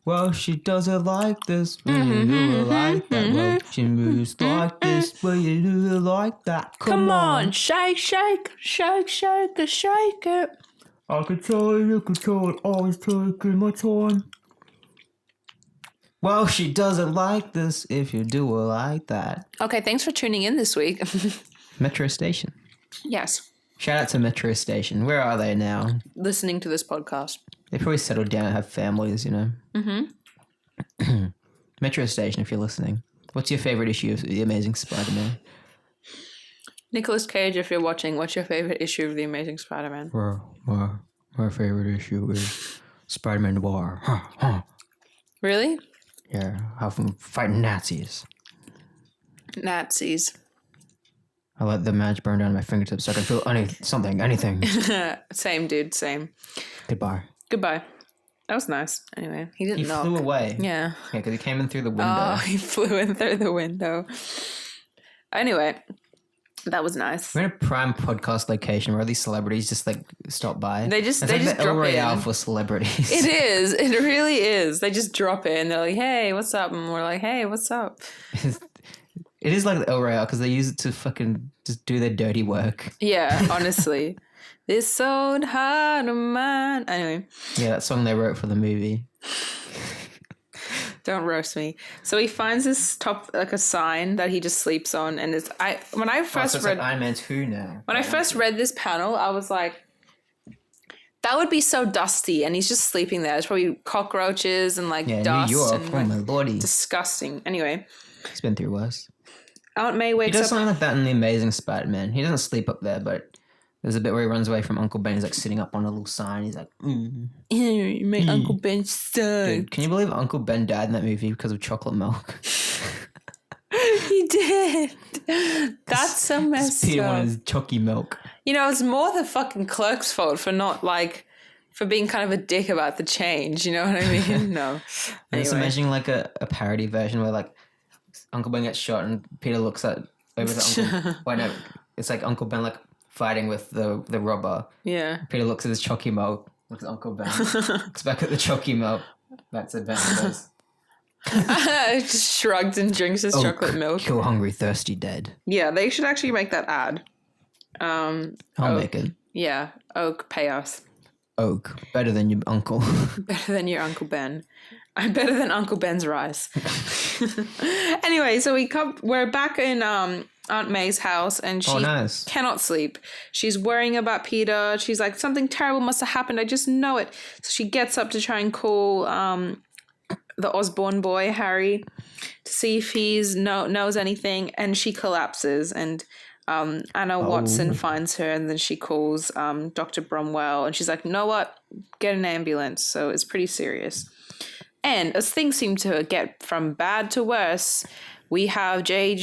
Well, she does it like this, well, you do it like that. Well, she moves like this, well, you do it like that. Come on. Shake, shake, shake, shake it, shake it. I control it, you control it, always taking my time. Well, she does it like this if you do it like that. Okay, thanks for tuning in this week. Metro Station. Yes. Shout out to Metro Station. Where are they now? Listening to this podcast. They probably settled down and have families, you know. Mm-hmm. Metro Station, if you're listening. What's your favorite issue of The Amazing Spider-Man? Nicolas Cage, if you're watching, what's your favorite issue of The Amazing Spider-Man? My favorite issue is Spider-Man Noir. Really? Yeah, how from fighting Nazis. Nazis. I let the match burn down my fingertips so I can feel anything. Same, dude, same. Goodbye. That was nice. Anyway, he didn't knock. He flew away. Yeah. Yeah, because he came in through the window. Oh, he flew in through the window. Anyway, that was nice. We're in a prime podcast location where all these celebrities just like stop by. They just the drop El Royale in. for celebrities. It is. It really is. They just drop in. They're like, hey, what's up? And we're like, hey, what's up? It is like the El Royale because they use it to fucking just do their dirty work. Yeah, honestly. This old heart of mine. Anyway. Yeah, that song they wrote for the movie. Don't roast me. So he finds this like a sign that he just sleeps on, and when I first read like Iron Man 2 now. When I first read this panel, I was like, that would be so dusty, and he's just sleeping there. There's probably cockroaches and like dust. New York, and my body. Disgusting. Anyway. He's been through worse. Aunt May wakes up. He does something like that in The Amazing Spider-Man. He doesn't sleep up there, but there's a bit where he runs away from Uncle Ben. He's like sitting up on a little sign. He's like, You made Uncle Ben's son. Dude, can you believe Uncle Ben died in that movie because of chocolate milk? He did. That's so messed Peter up. wanted his chalky milk. You know, it's more the fucking clerk's fault for not for being kind of a dick about the change. You know what I mean? No. And just imagining like a parody version where like Uncle Ben gets shot and Peter looks over the Uncle. Wait, no, it's like Uncle Ben like fighting with the robber. Yeah. Peter looks at his chalky milk. Looks at Uncle Ben. Looks back at the chalky milk. That's it. Ben goes. Just shrugs and drinks his chocolate milk. Kill hungry, thirsty, dead. Yeah, they should actually make that ad. I'll make it. Yeah, Oak, pay us. Oak. Better than your uncle. Better than your Uncle Ben. I'm better than Uncle Ben's rice. Anyway, so we're back in Aunt May's house, and she cannot sleep. She's worrying about Peter. She's like, something terrible must have happened. I just know it. So she gets up to try and call the Osborne boy, Harry, to see if he's knows anything, and she collapses, and Anna Watson finds her, and then she calls Dr. Bromwell, and she's like, you know what? Get an ambulance. So it's pretty serious. And as things seem to get from bad to worse, we have John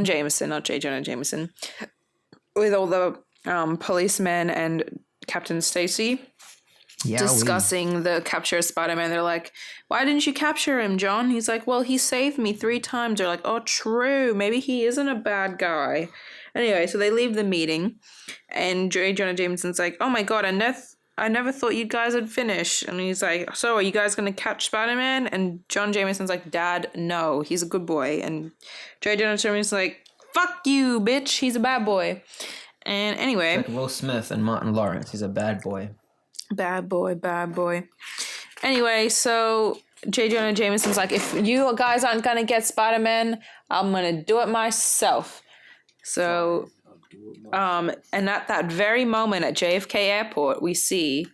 Jameson, not J. Jonah Jameson, with all the policemen and Captain Stacy discussing the capture of Spider-Man. They're like, why didn't you capture him, John? He's like, well, he saved me 3 times. They're like, oh, true. Maybe he isn't a bad guy. Anyway, so they leave the meeting, and J. Jonah Jameson's like, oh my God, I never thought you guys would finish. And he's like, so are you guys going to catch Spider-Man? And John Jameson's like, Dad, no, he's a good boy. And J. Jonah Jameson's like, fuck you, bitch. He's a bad boy. And anyway. It's like Will Smith and Martin Lawrence. He's a bad boy. Bad boy, bad boy. Anyway, so J. Jonah Jameson's like, if you guys aren't going to get Spider-Man, I'm going to do it myself. So... and at that very moment at JFK Airport, we see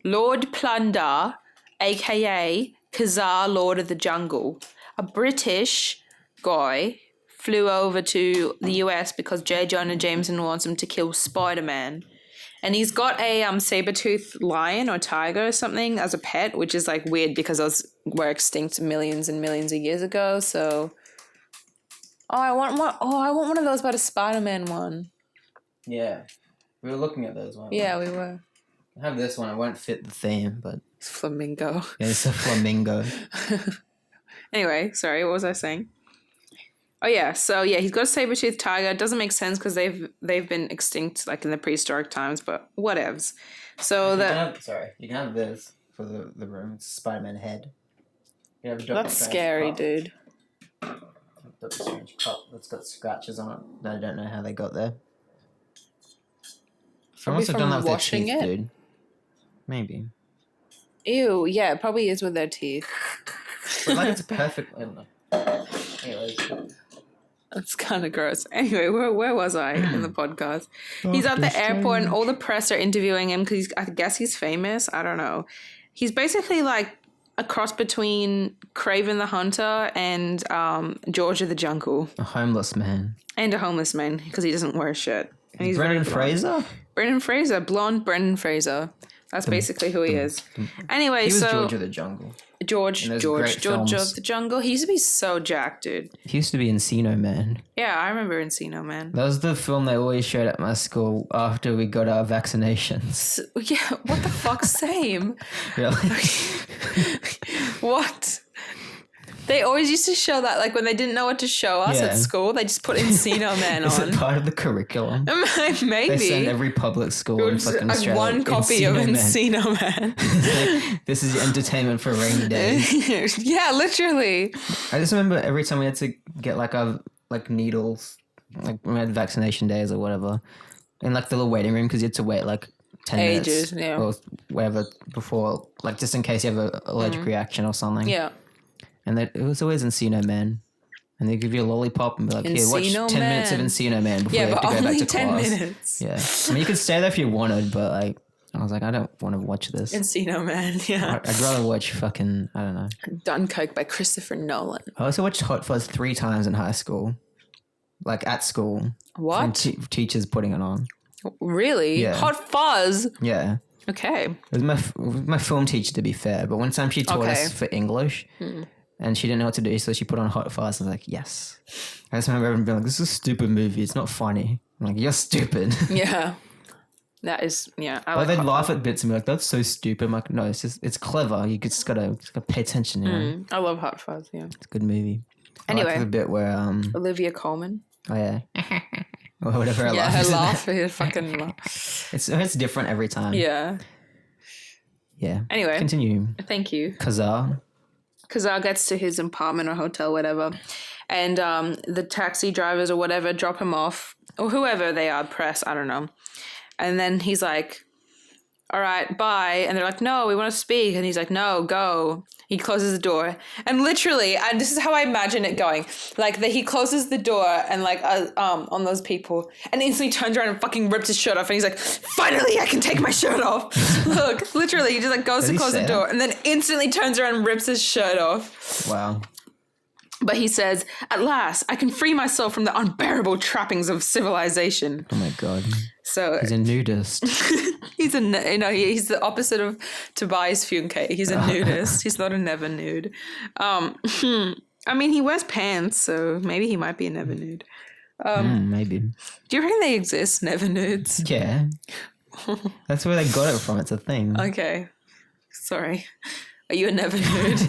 Lord Plunder, aka Kazar, Lord of the Jungle, a British guy, flew over to the US because J. Jonah Jameson wants him to kill Spider-Man. And he's got a saber-toothed lion or tiger or something as a pet, which is like weird because those were extinct millions and millions of years ago. So, I want one of those, but a Spider-Man one. Yeah, we were looking at those ones. Yeah, we were. I have this one. It won't fit the theme, but it's flamingo. Yeah, it's a flamingo. Anyway, sorry, what was I saying? Oh yeah, so yeah, he's got a saber-toothed tiger. It doesn't make sense because they've been extinct like in the prehistoric times, but whatevs. So you can have this for the room. It's Spider-Man head. That's scary, dude. Doctor Strange cup that's got scratches on it that I don't know how they got there. I must have done that with their teeth, dude. Maybe. Ew, yeah, it probably is with their teeth. But like it's perfect. I don't know. Anyways. That's kind of gross. Anyway, where was I in the podcast? He's at the airport and all the press are interviewing him because I guess he's famous. I don't know. He's basically like a cross between Kraven the Hunter and George of the Jungle. A homeless man. And a homeless man because he doesn't wear a shirt. And he's Brendan Fraser? Brendan Fraser. Blonde Brendan Fraser. That's basically who he is. Anyway, he was George of the Jungle. George of the Jungle. He used to be so jacked, dude. He used to be Encino Man. Yeah, I remember Encino Man. That was the film they always showed at my school after we got our vaccinations. Yeah, what the fuck? Same. Really? What? They always used to show that, like, when they didn't know what to show us at school, they just put Encino Man on. Is it part of the curriculum? Maybe. They send every public school in fucking Australia. One copy of Encino Man. This is entertainment for rainy days. Yeah, literally. I just remember every time we had to get, like, our, like, needles, like, when we had vaccination days or whatever, in, like, the little waiting room, because you had to wait, like, 10 minutes. Yeah. Or whatever before, like, just in case you have an allergic reaction or something. Yeah. And it was always Encino Man. And they give you a lollipop and be like, here, watch 10 minutes of Encino Man before you have to go back to 10 class. minutes. Yeah. I mean, you could stay there if you wanted, but like, I was like, I don't want to watch this. Encino Man, yeah. I'd rather watch fucking, I don't know. Dunkirk by Christopher Nolan. I also watched Hot Fuzz 3 times in high school. Like, at school. What? Teachers putting it on. Really? Yeah. Hot Fuzz? Yeah. Okay. It was my film teacher, to be fair, but one time she taught us for English. And she didn't know what to do, so she put on Hot Fuzz. And I was like, yes. I just remember everyone being like, this is a stupid movie. It's not funny. I'm like, you're stupid. Yeah. That is, yeah. They'd laugh at bits and be like, that's so stupid. I'm like, no, it's clever. You just gotta pay attention, you know? I love Hot Fuzz, yeah. It's a good movie. Anyway. I like the bit where... Olivia Colman. Oh, yeah. Or whatever her laugh is. Yeah, her laugh. Her fucking laugh. It's different every time. Yeah. Yeah. Anyway. Continue. Thank you. Kazar gets to his apartment or hotel, whatever, and the taxi drivers or whatever drop him off, or whoever they are, press, I don't know. And then he's like, all right, bye. And they're like, no, we want to speak. And he's like, no, go. He closes the door. And literally, and this is how I imagine it going. Like, he closes the door and like, on those people and instantly turns around and fucking rips his shirt off. And he's like, finally, I can take my shirt off. Look, literally, he just like goes to close the door and then instantly turns around and rips his shirt off. Wow. But he says, at last, I can free myself from the unbearable trappings of civilization. Oh my God. So he's a nudist. He's the opposite of Tobias Funke. He's a nudist. He's not a never nude. I mean, he wears pants, so maybe he might be a never nude. Maybe. Do you reckon they exist, never nudes? Yeah. That's where they got it from. It's a thing. Okay. Sorry. Are you a never nude?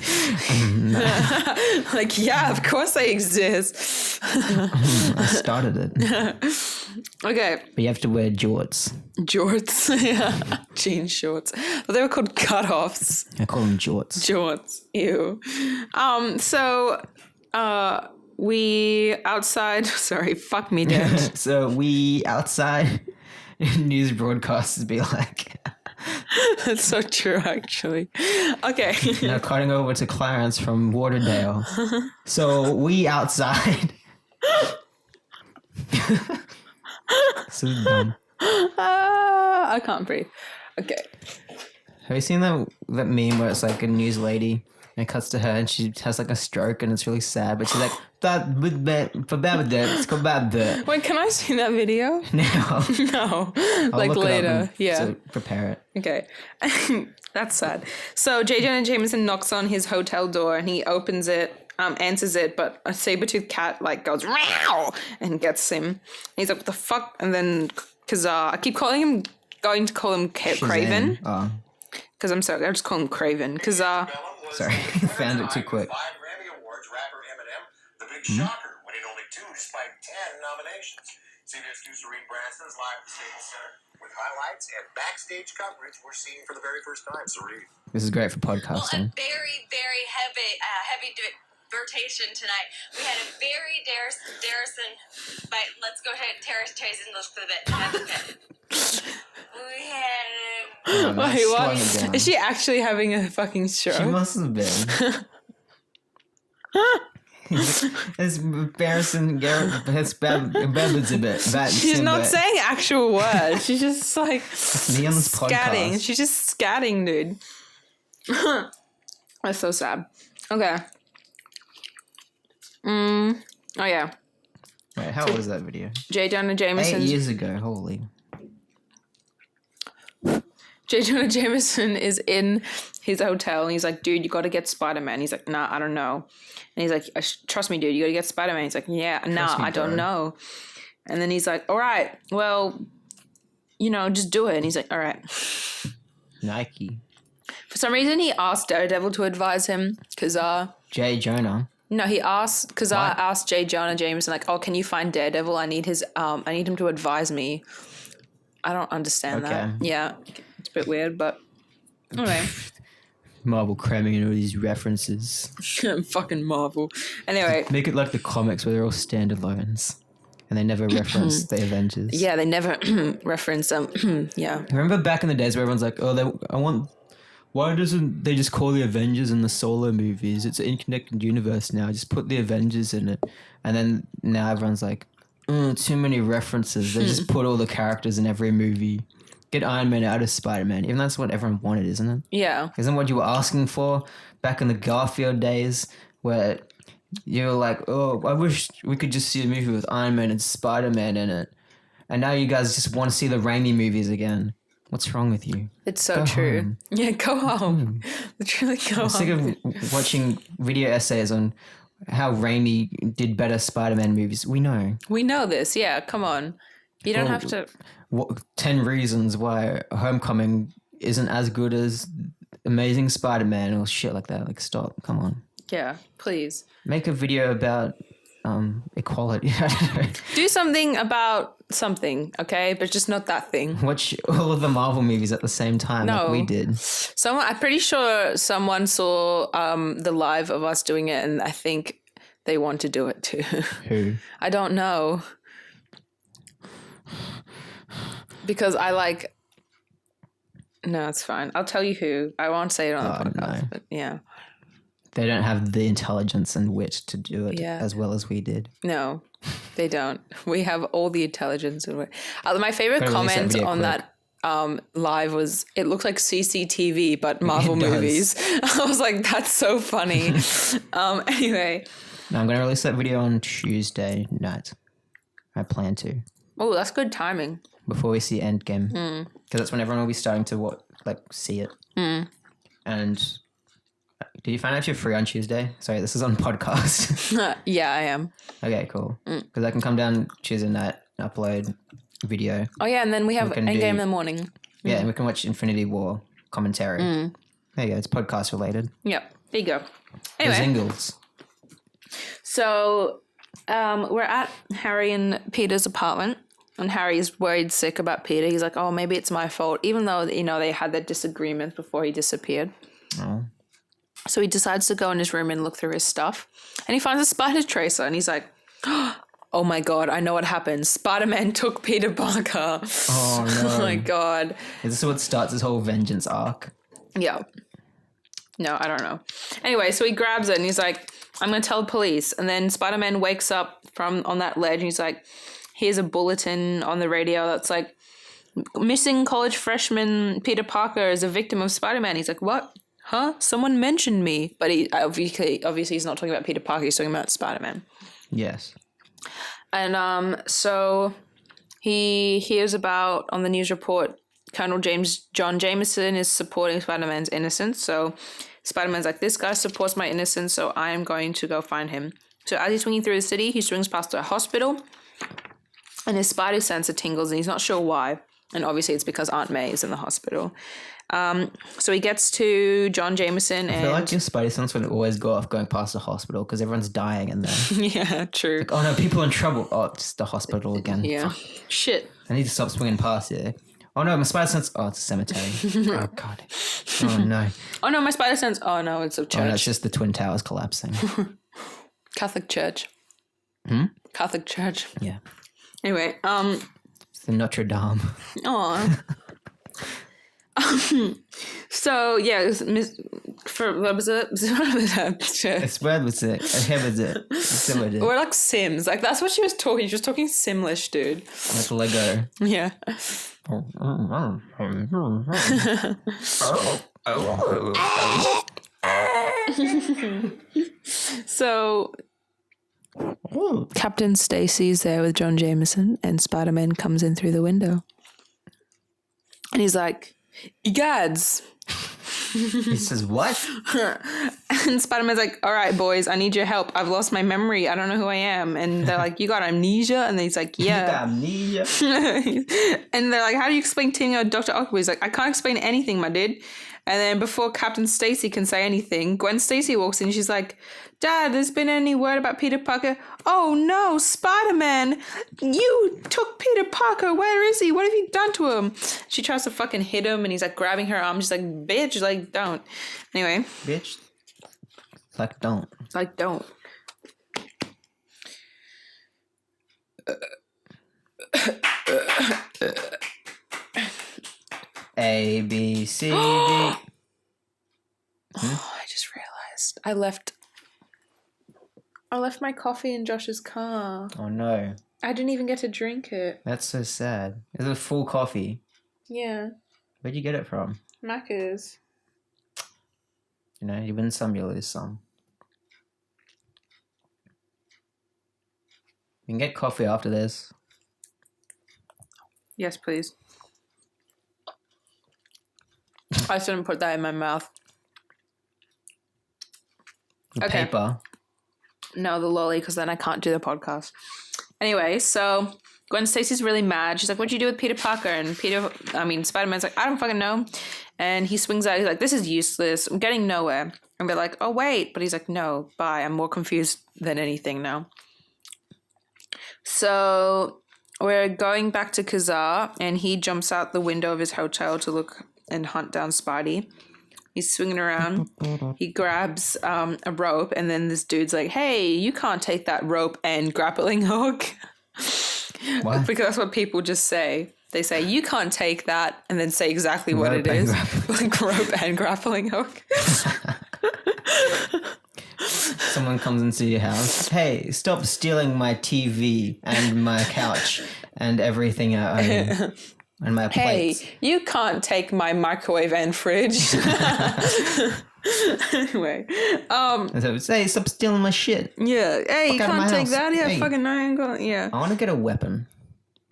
Like, yeah, of course they exist. I started it. Okay. But you have to wear jorts. Jorts. Yeah. Jean shorts. Well, they were called cutoffs. I call them jorts. Jorts. Ew. So we outside, sorry, fuck me, Dad. So we outside news broadcasters be like... That's so true, actually. Okay. Now cutting over to Clarence from Waterdale. So we outside. So dumb. I can't breathe. Okay. Have you seen that meme where it's like a news lady and it cuts to her and she has like a stroke and it's really sad, but she's like, wait, can I see that video? now. No. I'll Like look it up later. Yeah. So prepare it. Okay. That's sad. So J. Jonah Jameson knocks on his hotel door and he opens it, answers it, but a saber-toothed cat like goes meow and gets him. And he's like, what the fuck? And then Kazar, I keep going to call him Craven. Oh. Because I'm sorry, I just call him Craven. Kazar. Sorry, found it too quick. 5 Grammy Awards, rapper Eminem, the big shocker, winning only 2 despite 10 nominations. CBS News' Serene Branson is live at the Staples Center with highlights and backstage coverage we're seeing for the very first time. Serene. This is great for Well, podcasting. a very, very heavy rotation tonight. We had a very Darrison, but let's go ahead and Terrace Chasen a little bit. We had Wait, what? Is she actually having a fucking stroke? She must have been. It's embarrassing. It's bad. She's not saying actual words. She's just like me on this scatting. podcast. She's just scatting, dude. That's so sad. Okay. Oh yeah. Wait, how old is that video? J. Jonah Jameson. 8 years ago. Holy. J. Jonah Jameson is in his hotel and he's like, dude, you got to get Spider-Man. He's like, nah, I don't know. And he's like, trust me, dude, you got to get Spider-Man. He's like, yeah, nah, I don't know. And then he's like, all right, well, just do it. And he's like, all right. Nike. For some reason, he asked Daredevil to advise him because J. Jonah. No, he asked because I asked J. Jonah Jameson like, oh, can you find Daredevil? I need him to advise me. I don't understand that. Yeah, it's a bit weird, but anyway. Marvel cramming in all these references. Fucking Marvel. Anyway, make it like the comics where they're all standalones and they never reference the Avengers. Yeah, they never reference them. Yeah. Remember back in the days where everyone's like, why doesn't they just call the Avengers in the solo movies? It's an interconnected universe now. Just put the Avengers in it. And then now everyone's like, too many references. They just put all the characters in every movie. Get Iron Man out of Spider-Man. Even that's what everyone wanted, isn't it? Yeah. Isn't what you were asking for back in the Garfield days where you were like, oh, I wish we could just see a movie with Iron Man and Spider-Man in it. And now you guys just want to see the Raimi movies again. What's wrong with you? It's so true. Home. Yeah, go home. Literally go home. I'm sick of watching video essays on how Raimi did better Spider-Man movies. We know. We know this. Yeah, come on. You don't have to... 10 reasons why Homecoming isn't as good as Amazing Spider-Man or shit like that. Like, stop. Come on. Yeah, please. Make a video about equality. Do something about something, okay? But just not that thing. Watch all of the Marvel movies at the same time like we did. I'm pretty sure someone saw the live of us doing it and I think they want to do it too. Who? I don't know. Because I like... No, it's fine. I'll tell you who. I won't say it on the podcast, no. but yeah. They don't have the intelligence and wit to do it as well as we did. No, they don't. We have all the intelligence. And my favorite comment on that live was, it looks like CCTV, but Marvel movies. I was like, that's so funny. Anyway. No, I'm going to release that video on Tuesday night. I plan to. Oh, that's good timing. Before we see Endgame. Because that's when everyone will be starting to see it. And did you find out you're free on Tuesday? Sorry, this is on podcast. Yeah, I am. Okay, cool. Because I can come down Tuesday night and upload video. Oh, yeah, and then we have Endgame in the morning. Yeah, and we can watch Infinity War commentary. There you go. It's podcast related. Yep, there you go. Anyway. The Zingles. So we're at Harry and Peter's apartment, and Harry's worried sick about Peter. He's like, oh, maybe it's my fault, even though, they had that disagreement before he disappeared. Oh. So he decides to go in his room and look through his stuff, and he finds a spider tracer, and he's like, oh my God, I know what happened. Spider-Man took Peter Parker. Oh, no. Oh my God. Is this what starts his whole vengeance arc? Yeah. No, I don't know. Anyway, so he grabs it and he's like, I'm going to tell the police. And then Spider-Man wakes up on that ledge and he's like, here's a bulletin on the radio that's like, missing college freshman Peter Parker is a victim of Spider-Man. He's like, what? Huh? Someone mentioned me. But he obviously he's not talking about Peter Parker. He's talking about Spider-Man. Yes. And so he hears about, on the news report, Colonel John Jameson is supporting Spider-Man's innocence. So Spider-Man's like, this guy supports my innocence, so I am going to go find him. So as he's swinging through the city, he swings past a hospital, and his Spidey sensor tingles, and he's not sure why. And obviously it's because Aunt May is in the hospital. So he gets to John Jameson, and I feel like your Spidey sense would always go off going past the hospital because everyone's dying in there. Yeah, true. Like, oh no, people in trouble. Oh, it's the hospital again. Yeah. Shit. I need to stop swinging past it. Oh no, my spider sense. Oh, it's a cemetery. Oh god. Oh no. Oh no, my spider sense. Oh no, it's a church. Oh no, it's just the Twin Towers collapsing. Catholic Church. Catholic Church. Yeah. Anyway, it's the Notre Dame. Aw. So yeah, what was it? We're like Sims. Like that's what she was talking. She was talking Simlish, dude. Like Lego. Yeah. So Captain Stacy's there with John Jameson, and Spider-Man comes in through the window. And he's like, egads. He says, what? And Spider-Man's like, all right, boys, I need your help. I've lost my memory. I don't know who I am. And they're like, you got amnesia? And he's like, yeah. You got amnesia? And they're like, how do you explain teaming up with Dr. Octopus? He's like, I can't explain anything, my dude. And then before Captain Stacy can say anything, Gwen Stacy walks in. She's like, Dad, there's been any word about Peter Parker? Oh no, Spider-Man, you took Peter Parker. Where is he? What have you done to him? She tries to fucking hit him, and he's like grabbing her arm. She's like, bitch, like, don't. Anyway. Bitch. Like, don't. Like, don't. A, B, C, D. Oh, I just realized I left my coffee in Josh's car. Oh no. I didn't even get to drink it. That's so sad. Is it a full coffee? Yeah. Where'd you get it from? Macca's. You know, you win some, you lose some. You can get coffee after this. Yes, please. I shouldn't put that in my mouth. Okay. Paper. No, the lolly, because then I can't do the podcast. Anyway, so Gwen Stacy's really mad. She's like, what'd you do with Peter Parker? And Spider-Man's like, I don't fucking know. And he swings out. He's like, this is useless. I'm getting nowhere. And they're like, oh, wait. But he's like, no, bye. I'm more confused than anything now. So we're going back to Kazar, and he jumps out the window of his hotel to look and hunt down Spidey. He's swinging around. He grabs a rope, and then this dude's like, hey, you can't take that rope and grappling hook. What? Because that's what people just say. they say, you can't take that, and then say exactly what Rope it and is. grappling. Like rope and grappling hook. Someone comes into your house. Hey, stop stealing my TV and my couch and everything I own. And my Hey, plates. you can't take my microwave and fridge. Anyway, And so say, stop stealing my shit. yeah. Hey, you Fuck out of my can't take house. that. Yeah, Hey. fucking no, I ain't gonna. Yeah. I want to get a weapon.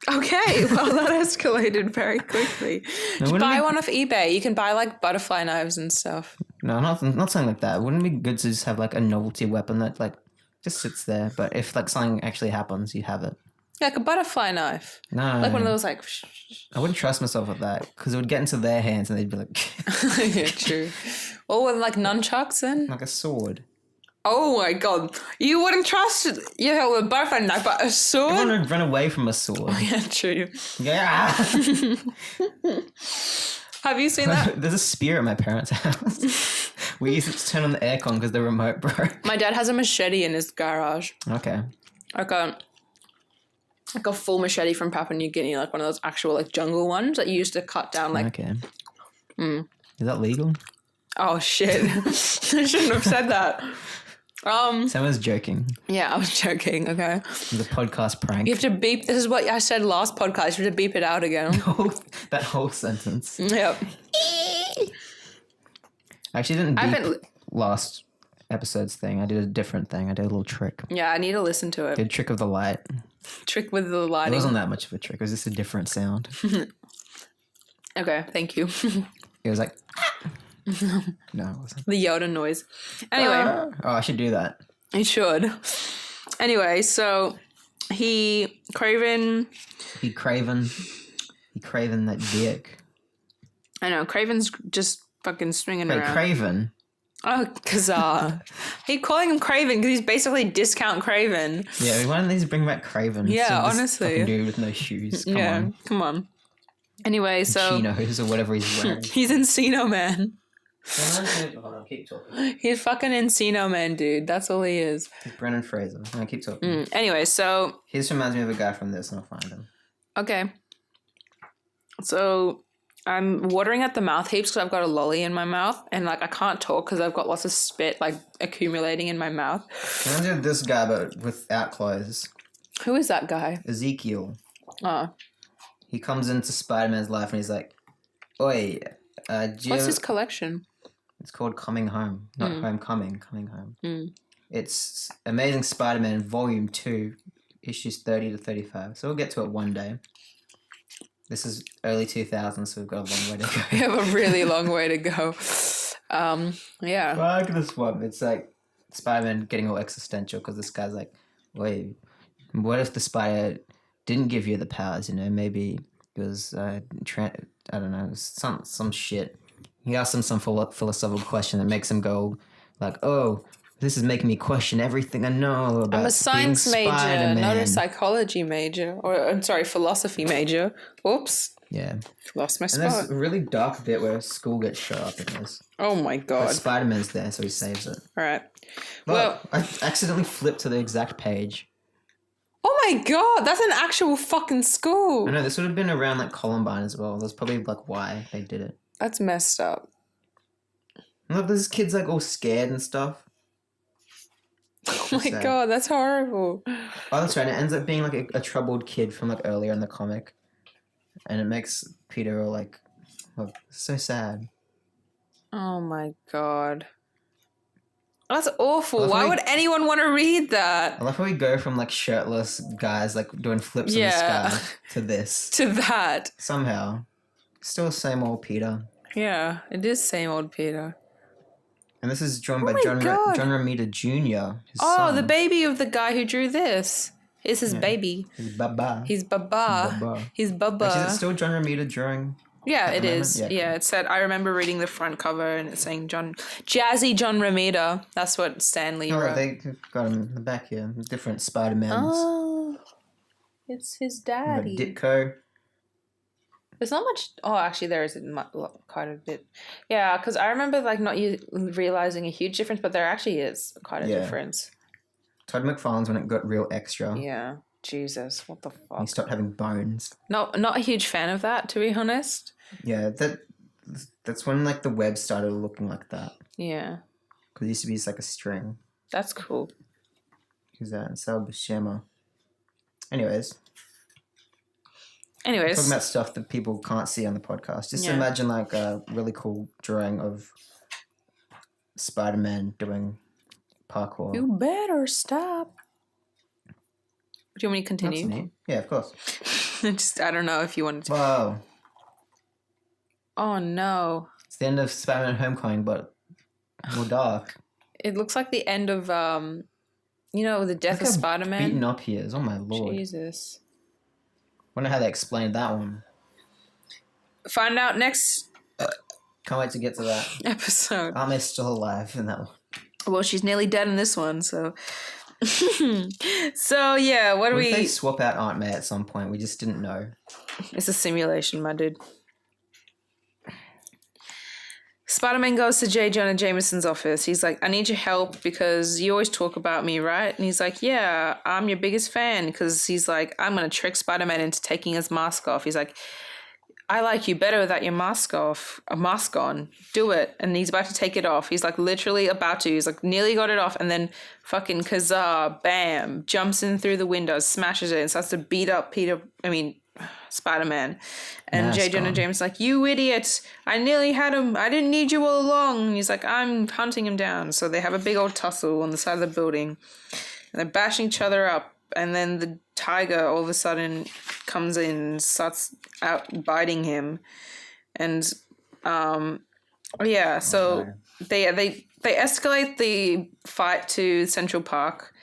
Okay, well that escalated very quickly. Just wouldn't buy it- one off eBay. You can buy like butterfly knives and stuff. No, not something like that. Wouldn't it be good to just have like a novelty weapon that like just sits there? But if like something actually happens, you have it. Like a butterfly knife. No, Like one of those like I wouldn't trust myself with that because it would get into their hands and they'd be like, yeah, true. Or with like nunchucks then? like a sword. Oh my god. You wouldn't trust with a butterfly knife, but a sword? Everyone would run away from a sword. Yeah, true. Yeah. Have you seen that? There's a spear at my parents' house. We used it to turn on the aircon because the remote broke. My dad has a machete in his garage. Okay. Like a full machete from Papua New Guinea, like one of those actual like jungle ones that you used to cut down like. Okay. Is that legal? Oh shit! I shouldn't have said that. Someone's joking. Yeah, I was joking. Okay, The podcast prank. you have to beep. This is what I said last podcast. You have to beep it out again. That whole sentence. Yep. I actually didn't I beep haven't- last episode's thing. I did a different thing. I did a little trick. Yeah, I need to listen to it. Did trick of the light. Trick with the It lighting. wasn't that much of a trick. It was just a different sound. Okay, thank you. It was like... No, it wasn't. The Yoda noise. Anyway, Oh, I should do that. you should. Anyway, so Craven. He craven that dick. I know Craven's just fucking swinging Wait, around. Craven? Oh, Kazaa. He calling him Craven because he's basically discount Craven. Yeah, why don't they just bring back Craven? Yeah, instead of this honestly. fucking dude with no shoes. Come on. Come on. Anyway, so Chinos or whatever he's wearing. he's Encino Man. Hold on, keep talking. He's fucking Encino Man, dude. That's all he is. Brennan Fraser. No, keep talking. Anyway, so He just reminds me of a guy from this, and I'll find him. okay. So I'm watering at the mouth heaps because I've got a lolly in my mouth, and like I can't talk because I've got lots of spit like accumulating in my mouth. Reminds me of this guy, but without clothes. Who is that guy? Ezekiel. Oh, He comes into Spider-Man's life, and he's like, "Oi, what's his collection? It's called Coming Home, not Homecoming. Coming Home. It's Amazing Spider-Man Volume 2, issues 30 to 35. So we'll get to it one day. This is early 2000s, so we've got a long way to go. We have a really long way to go. Yeah. Look at this one. It's like Spider-Man getting all existential because this guy's like, wait, what if the spider didn't give you the powers? You know, maybe it was, I don't know, some shit. He asks him some philosophical question that makes him go like, oh, this is making me question everything I know about I'm a science being major, Spider-Man. not a psychology major. Or, I'm sorry, philosophy major. Oops. Yeah. Lost my And spot. there's a really dark bit where school gets shut up in this. Oh my But god. Spider-Man's there, so he saves it. All right. Well, Well, I accidentally flipped to the exact page. oh my god, that's an actual fucking school. I know, this would have been around like Columbine as well. That's probably like why they did it. That's messed up. And look, this kid's like all scared and stuff. Oh my sad. god, that's horrible. Oh, that's right. It ends up being like a troubled kid from like earlier in the comic. And it makes Peter all like, oh, so sad. Oh my god. That's awful. Well, if Why I- would anyone want to read that? I love how we go from like shirtless guys like doing flips in the Yeah. sky to this. To that. Somehow. Still the same old Peter. Yeah, it is same old Peter. And this is drawn by my John God. Romita Jr. His Oh, son. the baby of the guy who drew this. Is his baby. His Baba. He's Baba. Baba. He's Baba. Actually, is it still John Romita drawing? Yeah, at it the moment? is. Yeah, Yeah, it said, I remember reading the front cover and it's saying Jazzy John Romita. That's what Stanley No, wrote. they got him in the back here. Different Spider-Mans. Oh, it's his We've got daddy. Ditko. There's not much. Oh, actually, there is quite a bit. Yeah, because I remember like not realizing a huge difference, but there actually is quite a Yeah. difference. Todd McFarlane's when it got real extra. Yeah. Jesus, what the fuck? He stopped having bones. Not a huge fan of that, to be honest. Yeah, that's when like the web started looking like that. Yeah. Because it used to be just like a string. That's cool. Who's that? Sal Buscema. Anyways. Talking about stuff that people can't see on the podcast. Just imagine like a really cool drawing of Spider-Man doing parkour. You better stop. Do you want me to continue? That's neat. Yeah, of course. I don't know if you wanted to. Whoa. Oh no. It's the end of Spider-Man Homecoming, but more dark. It looks like the end of the death of Spider-Man. Beaten up he is. Oh my lord. Jesus. Wonder how they explained that one. Find out next Can't wait to get to that. episode. Aunt still alive in that one. Well, she's nearly dead in this one, so. So yeah, what do we? If they swap out Aunt May at some point? We just didn't know. It's a simulation, my dude. Spider-Man goes to J. Jonah Jameson's office. He's like, I need your help because you always talk about me, right? And he's like, yeah, I'm your biggest fan. Because he's like, I'm going to trick Spider-Man into taking his mask off. He's like, I like you better without your mask on. Do it. And he's about to take it off. He's like literally about to. He's like nearly got it off. And then fucking Kazaa, bam, jumps in through the window, smashes it, and starts to beat up Spider-Man. And J. Jonah James is like, you idiot. I nearly had him. I didn't need you all along. And he's like, I'm hunting him down. So they have a big old tussle on the side of the building. And they're bashing each other up. And then the tiger all of a sudden comes in and starts out biting him. And so they escalate the fight to Central Park.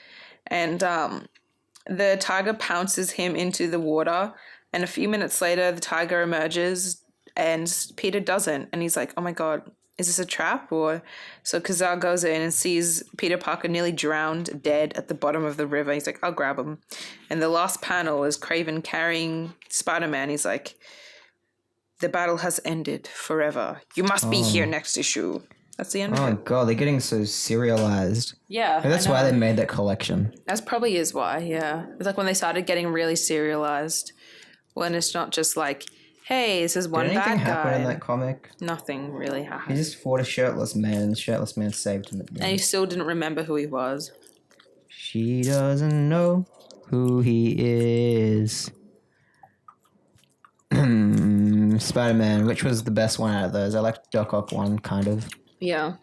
And the tiger pounces him into the water. And a few minutes later, the tiger emerges and Peter doesn't. And he's like, oh my God, is this a trap? So Kazaa goes in and sees Peter Parker nearly drowned, dead at the bottom of the river. He's like, I'll grab him. And the last panel is Kraven carrying Spider-Man. He's like, the battle has ended forever. You must be here next issue. That's the end of it. Oh God, they're getting so serialized. Yeah. And that's why they made that collection. That's probably is why, yeah. It's like when they started getting really serialized. When it's not just like, hey, this is one bad guy. Did anything happen in that comic? Nothing really happened. He just fought a shirtless man, and the shirtless man saved him at the end. And he still didn't remember who he was. She doesn't know who he is. Spider-Man, which was the best one out of those? I liked Doc Ock one, kind of. Yeah.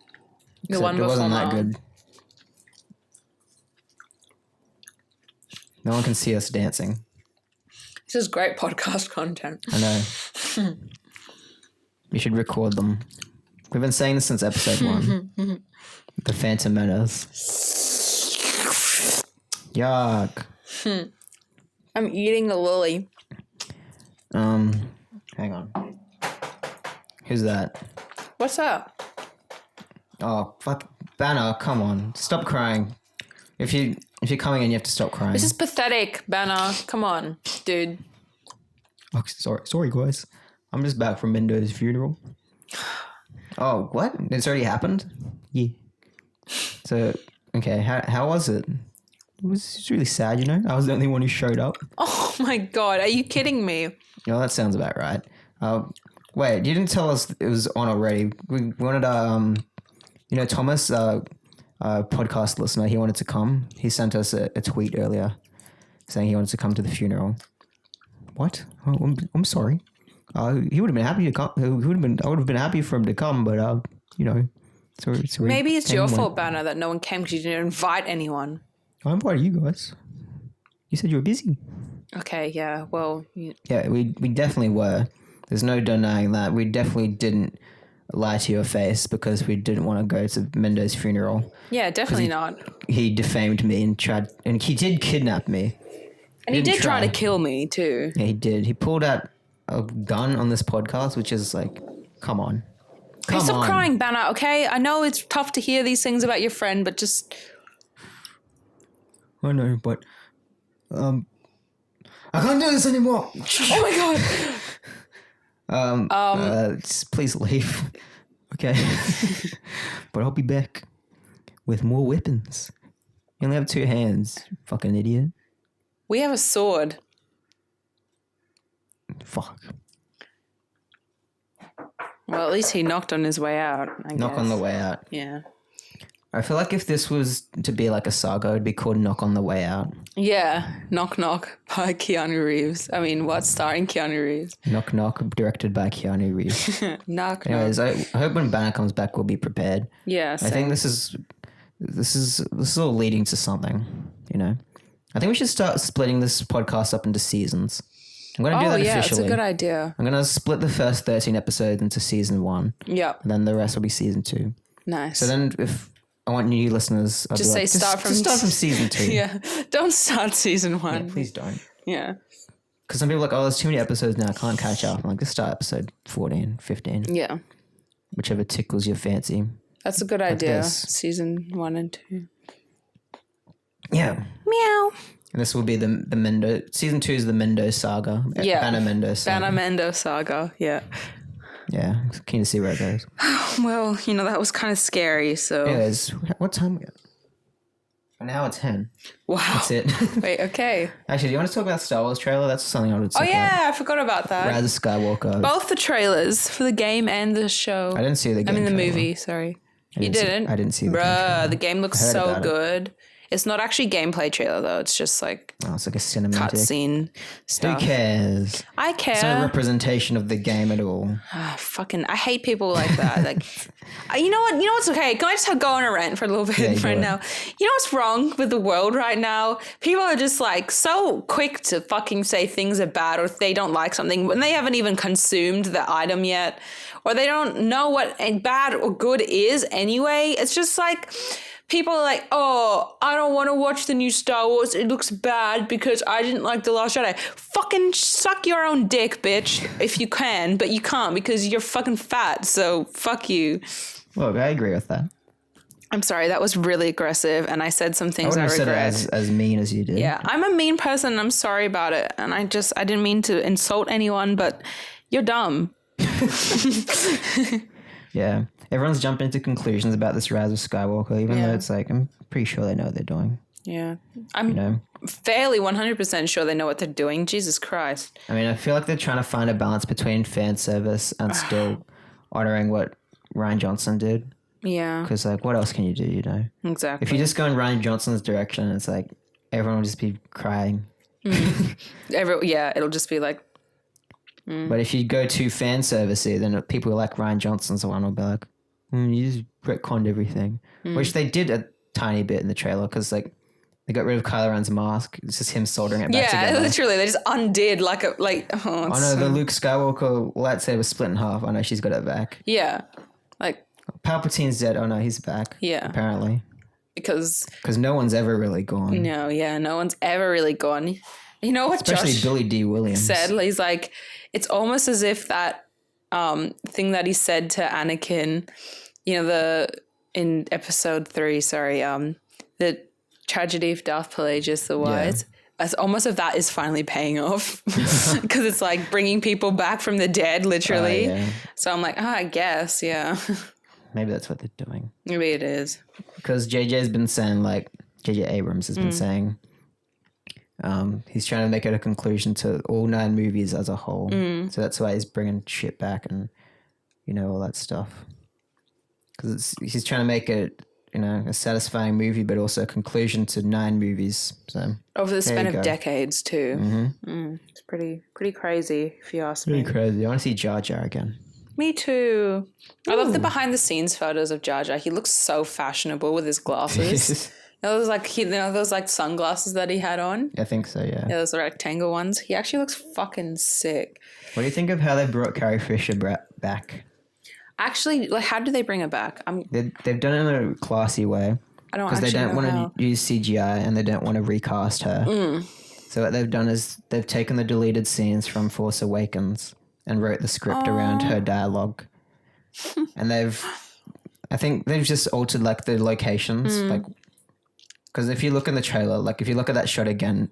The Except one it wasn't before that good. No one can see us dancing. This is great podcast content. I know. We should record them. We've been saying this since episode 1. The Phantom Menace. Yuck. I'm eating a lily. Hang on. Who's that? What's up? Oh, fuck. Bana, come on. Stop crying. If you're coming in, you have to stop crying. This is pathetic, Bana. Come on, dude. Oh, sorry, guys. I'm just back from Mendo's funeral. Oh, what? It's already happened? Yeah. So, okay, how was it? It was really sad, you know? I was the only one who showed up. Oh my God, are you kidding me? No, that sounds about right. Wait, you didn't tell us it was on already. We wanted, Thomas, podcast listener, he wanted to come. He sent us a tweet earlier saying he wanted to come to the funeral. What? Oh, I'm sorry. He would have been happy to come. I would have been happy for him to come, but sorry. Maybe it's your fault, Bana, that no one came because you didn't invite anyone. I invited you guys. You said you were busy. Okay, yeah. Well, yeah, we definitely were. There's no denying that. We definitely didn't lie to your face because we didn't want to go to Mendo's funeral. Yeah, definitely not. He defamed me and he did kidnap me. And he did try to kill me too. Yeah, he did. He pulled out a gun on this podcast, which is like, come on. Stop crying, Bana, okay? I know it's tough to hear these things about your friend, but just... I know, but... I can't do this anymore! Oh my God! Just please leave. Okay. But I'll be back with more weapons. You only have 2 hands, fucking idiot. We have a sword. Fuck. Well, at least he knocked on his way out, I Knock guess. on the way out. Yeah. I feel like if this was to be like a saga, it'd be called Knock on the Way Out. Yeah. Knock Knock by Keanu Reeves. I mean, what? Starring Keanu Reeves. Knock Knock, directed by Keanu Reeves. Knock Anyways, Knock. I hope when Bana comes back, we'll be prepared. Yeah, I think this is all leading to something, you know. I think we should start splitting this podcast up into seasons. I'm going to do that yeah, officially. it's a good idea. I'm going to split the first 13 episodes into season 1. Yep. And then the rest will be season 2. Nice. So then if I want new listeners, I'll just be say like, start start from from season 2. Yeah. Don't start season 1. Yeah, please don't. Yeah. Because some people are like, oh, there's too many episodes now, I can't catch up. I'm like, just start episode 14, 15. Yeah. Whichever tickles your fancy. That's a good idea. this. Season 1 and 2. Yeah. Meow. And this will be the Mendo. Season 2 is the Mendo saga. Yeah. Bana Mendo saga. Bana Mendo saga. Yeah. Yeah. Keen to see where it goes. Well, that was kind of scary. So. Anyways, what time we got? An hour 10. Wow. That's it. Wait. Okay. Actually, do you want to talk about the Star Wars trailer? That's something I would talk Oh yeah, I forgot about that. about. Rise of Skywalker. Both the trailers for the game and the show. I didn't see the game. I mean the trailer. movie. Sorry. You didn't see- didn't? I didn't see the game Bruh, trailer. the game looks I heard so about it. good. It's not actually gameplay trailer though. It's just like Oh, it's like a cinematic. cutscene Who stuff. cares? I It's no care. representation of the game at all. I hate people like that. Like, you know what? You know what's okay? Can I just go on a rant for a little bit Yeah, right go now? You know what's wrong with the world right now? People are just like so quick to fucking say things are bad or if they don't like something when they haven't even consumed the item yet, or they don't know what bad or good is anyway. It's just like people are like, oh, I don't want to watch the new Star Wars. It looks bad because I didn't like The Last Jedi. Fucking suck your own dick, bitch, if you can, but you can't because you're fucking fat, so fuck you. Look, I agree with that. I'm sorry, that was really aggressive, and I said some I things I wouldn't have regret. said it as mean as you did. Yeah, I'm a mean person, and I'm sorry about it, and I didn't mean to insult anyone, but you're dumb. Yeah. Everyone's jumping to conclusions about this Rise of Skywalker, even Yeah. though it's like, I'm pretty sure they know what they're doing. Yeah. I'm You know? fairly 100% sure they know what they're doing. Jesus Christ. I mean, I feel like they're trying to find a balance between fan service and still honoring what Ryan Johnson did. Yeah, Because, like, what else can you do, you know? exactly. If you just go in Ryan Johnson's direction, it's like, everyone will just be crying. it'll just be like, But if you go too fan servicey, then people like Ryan Johnson's one will be like, you just retconned everything. Which they did a tiny bit in the trailer because, like, they got rid of Kylo Ren's mask. It's just him soldering it back together. literally, they just undid like Oh no, the Luke Skywalker lightsaber split in half. I know she's got it back. yeah, like, Palpatine's dead. Oh no, he's back. Yeah. Apparently. because Because no one's ever really gone. no one's ever really gone. You know what Especially Josh Billy D. Williams. said? He's like, it's almost as if that thing that he said to Anakin, in episode 3, the tragedy of Darth Plagueis the Wise. It's almost if that is finally paying off because it's like bringing people back from the dead, literally. Yeah. So I'm like, I guess, yeah, Maybe that's what they're doing. maybe it is. Because JJ's been saying, like, JJ Abrams has been saying, he's trying to make it a conclusion to all 9 movies as a whole. So that's why he's bringing shit back and, all that stuff. Because he's trying to make it, a satisfying movie, but also a conclusion to 9 movies. So Over the span you of go. decades too. It's pretty crazy if you ask me. pretty crazy. I want to see Jar Jar again. Me too. I love the behind the scenes photos of Jar Jar. He looks so fashionable with his glasses. Those like sunglasses that he had on. I think so, yeah. Yeah, those rectangle ones. He actually looks fucking sick. What do you think of how they brought Carrie Fisher back? Actually, like, how do they bring it back? They've done it in a classy way. I don't Because actually they don't know how. want to use CGI and they don't want to recast her. So what they've done is they've taken the deleted scenes from Force Awakens and wrote the script around her dialogue. And I think they've just altered like the locations. Like, because if you look in the trailer, like if you look at that shot again,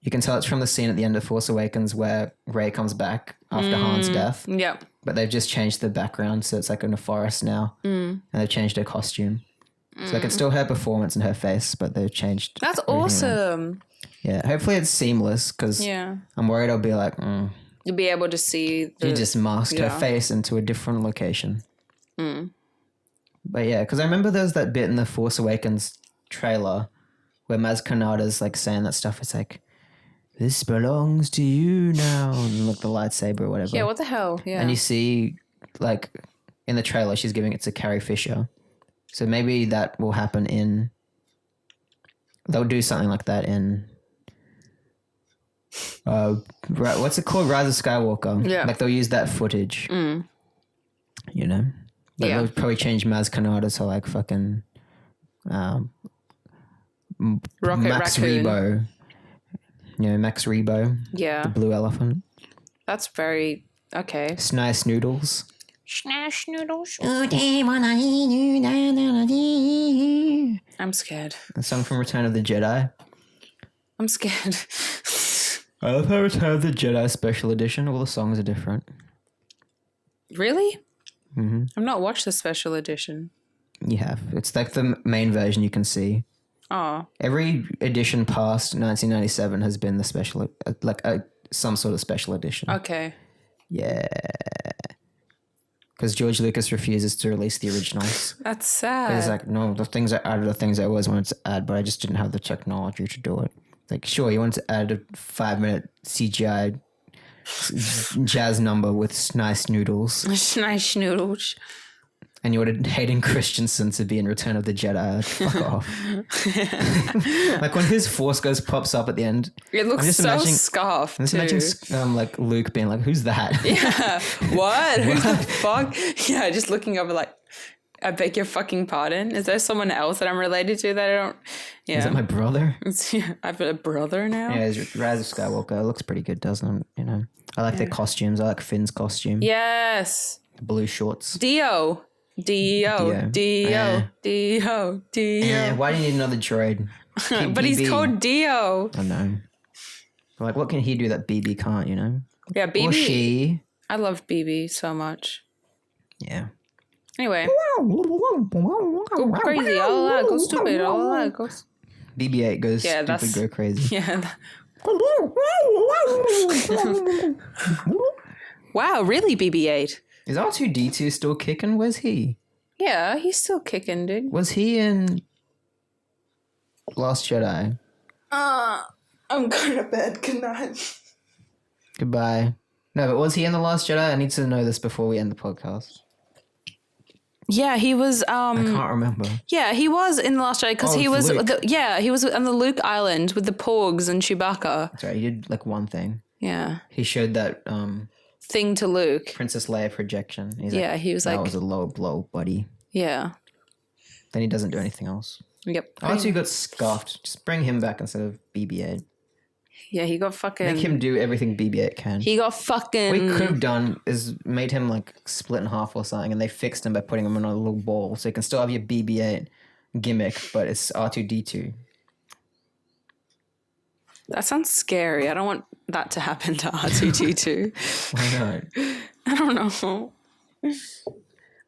you can tell it's from the scene at the end of Force Awakens where Rey comes back after Han's death. Yep. But they've just changed the background, so it's like in a forest now. And they've changed her costume. So like it's still her performance and her face, but they've changed. That's everything else. awesome. Yeah, hopefully it's seamless because I'm worried I'll be like, you'll be able to see. You just masked her face into a different location. But yeah, because I remember there was that bit in the Force Awakens trailer where Maz Kanata's like saying that stuff. It's like, this belongs to you now, and like the lightsaber or whatever. Yeah, what the hell? Yeah, and you see like in the trailer she's giving it to Carrie Fisher, so maybe that will happen in. They'll do something like that in. What's it called? Rise of Skywalker. Yeah, like they'll use that footage. You know, like they'll probably change Maz Kanata to like fucking Rocket Max Raccoon. Rebo. You know, Max Rebo. Yeah. The blue elephant. That's very okay. Snice Noodles. Snash noodles. I'm scared. A song from Return of the Jedi. I'm scared. I love how Return of the Jedi Special Edition, all the songs are different. Really? Mm-hmm. I've not watched the special edition. You have. It's like the main version you can see. Oh. Every edition past 1997 has been the special, some sort of special edition. Okay. Yeah. Because George Lucas refuses to release the originals. That's sad. He's like, no, the things I added are things I always wanted to add, but I just didn't have the technology to do it. Like, sure, you wanted to add a 5-minute CGI jazz number with nice noodles. Nice noodles. And you wanted Hayden Christensen to be in Return of the Jedi. Like, fuck off. Like when his Force Ghost pops up at the end. It looks so scarfed. I'm just imagining like Luke being like, who's that? Yeah. What? Who the fuck? Yeah, just looking over like, I beg your fucking pardon. Is there someone else that I'm related to that I don't? Yeah. Is that my brother? I've got a brother now. Yeah, it's Rise of Skywalker. It looks pretty good, doesn't it? You know, I like their costumes. I like Finn's costume. Yes. Blue shorts. Dio. Why do you need another droid? But he's called Dio. I know. Like, what can he do that BB can't, you know? Yeah, BB. Or she. I love BB so much. Yeah. Anyway. Go crazy. All that. Go stupid. All that. Go. BB-8 goes stupid, go crazy. Yeah. Wow, really, BB-8? Is R2-D2 still kicking? Where's he? Yeah, he's still kicking, dude. Was he in Last Jedi? I'm going to bed. Good night. Goodbye. No, but was he in The Last Jedi? I need to know this before we end the podcast. Yeah, he was. I can't remember. Yeah, he was in The Last Jedi because he was. Luke. He was on the Luke Island with the Porgs and Chewbacca. That's right. He did like one thing. Yeah. He showed that thing to Luke. Princess Leia projection. He's he was that like, was a low blow, buddy. Yeah. Then he doesn't do anything else. Yep. R2 got scuffed. Just bring him back instead of BB-8. Yeah, he got fucking. Make him do everything BB-8 can. He got fucking. What we could have done is made him like split in half or something, and they fixed him by putting him on a little ball, so you can still have your BB-8 gimmick, but it's R2-D2. That sounds scary. I don't want that to happen to R2-D2. Why not? I don't know.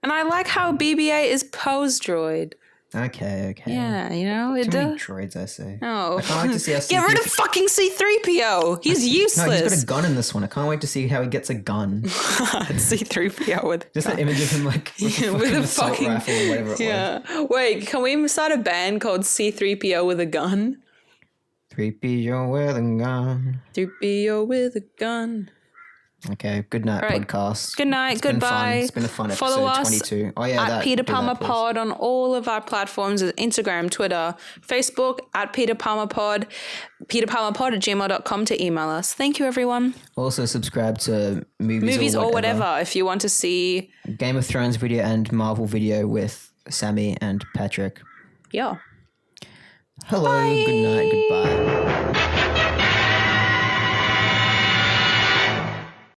And I like how BB-8 is pose droid. Okay. Yeah, you know, Too many droids, I say. Oh, I can't wait to see how get rid of fucking C-3PO. He's useless. No, he's got a gun in this one. I can't wait to see how he gets a gun. C-3PO with just an image of him like with a fucking rifle or whatever it was. Wait, can we start a band called C-3PO with a gun? 3PO with a gun. 3PO with a gun. Okay, good night, right. podcast. Good night, goodbye. It's been a fun episode. Follow us 22. Oh, yeah, at peterpalmerpod on all of our platforms: Instagram, Twitter, Facebook, at peterpalmerpod, peterpalmerpod@gmail.com to email us. Thank you, everyone. Also, subscribe to movies or whatever if you want to see Game of Thrones video and Marvel video with Sammy and Patrick. Yeah. Hello. Bye. Good night.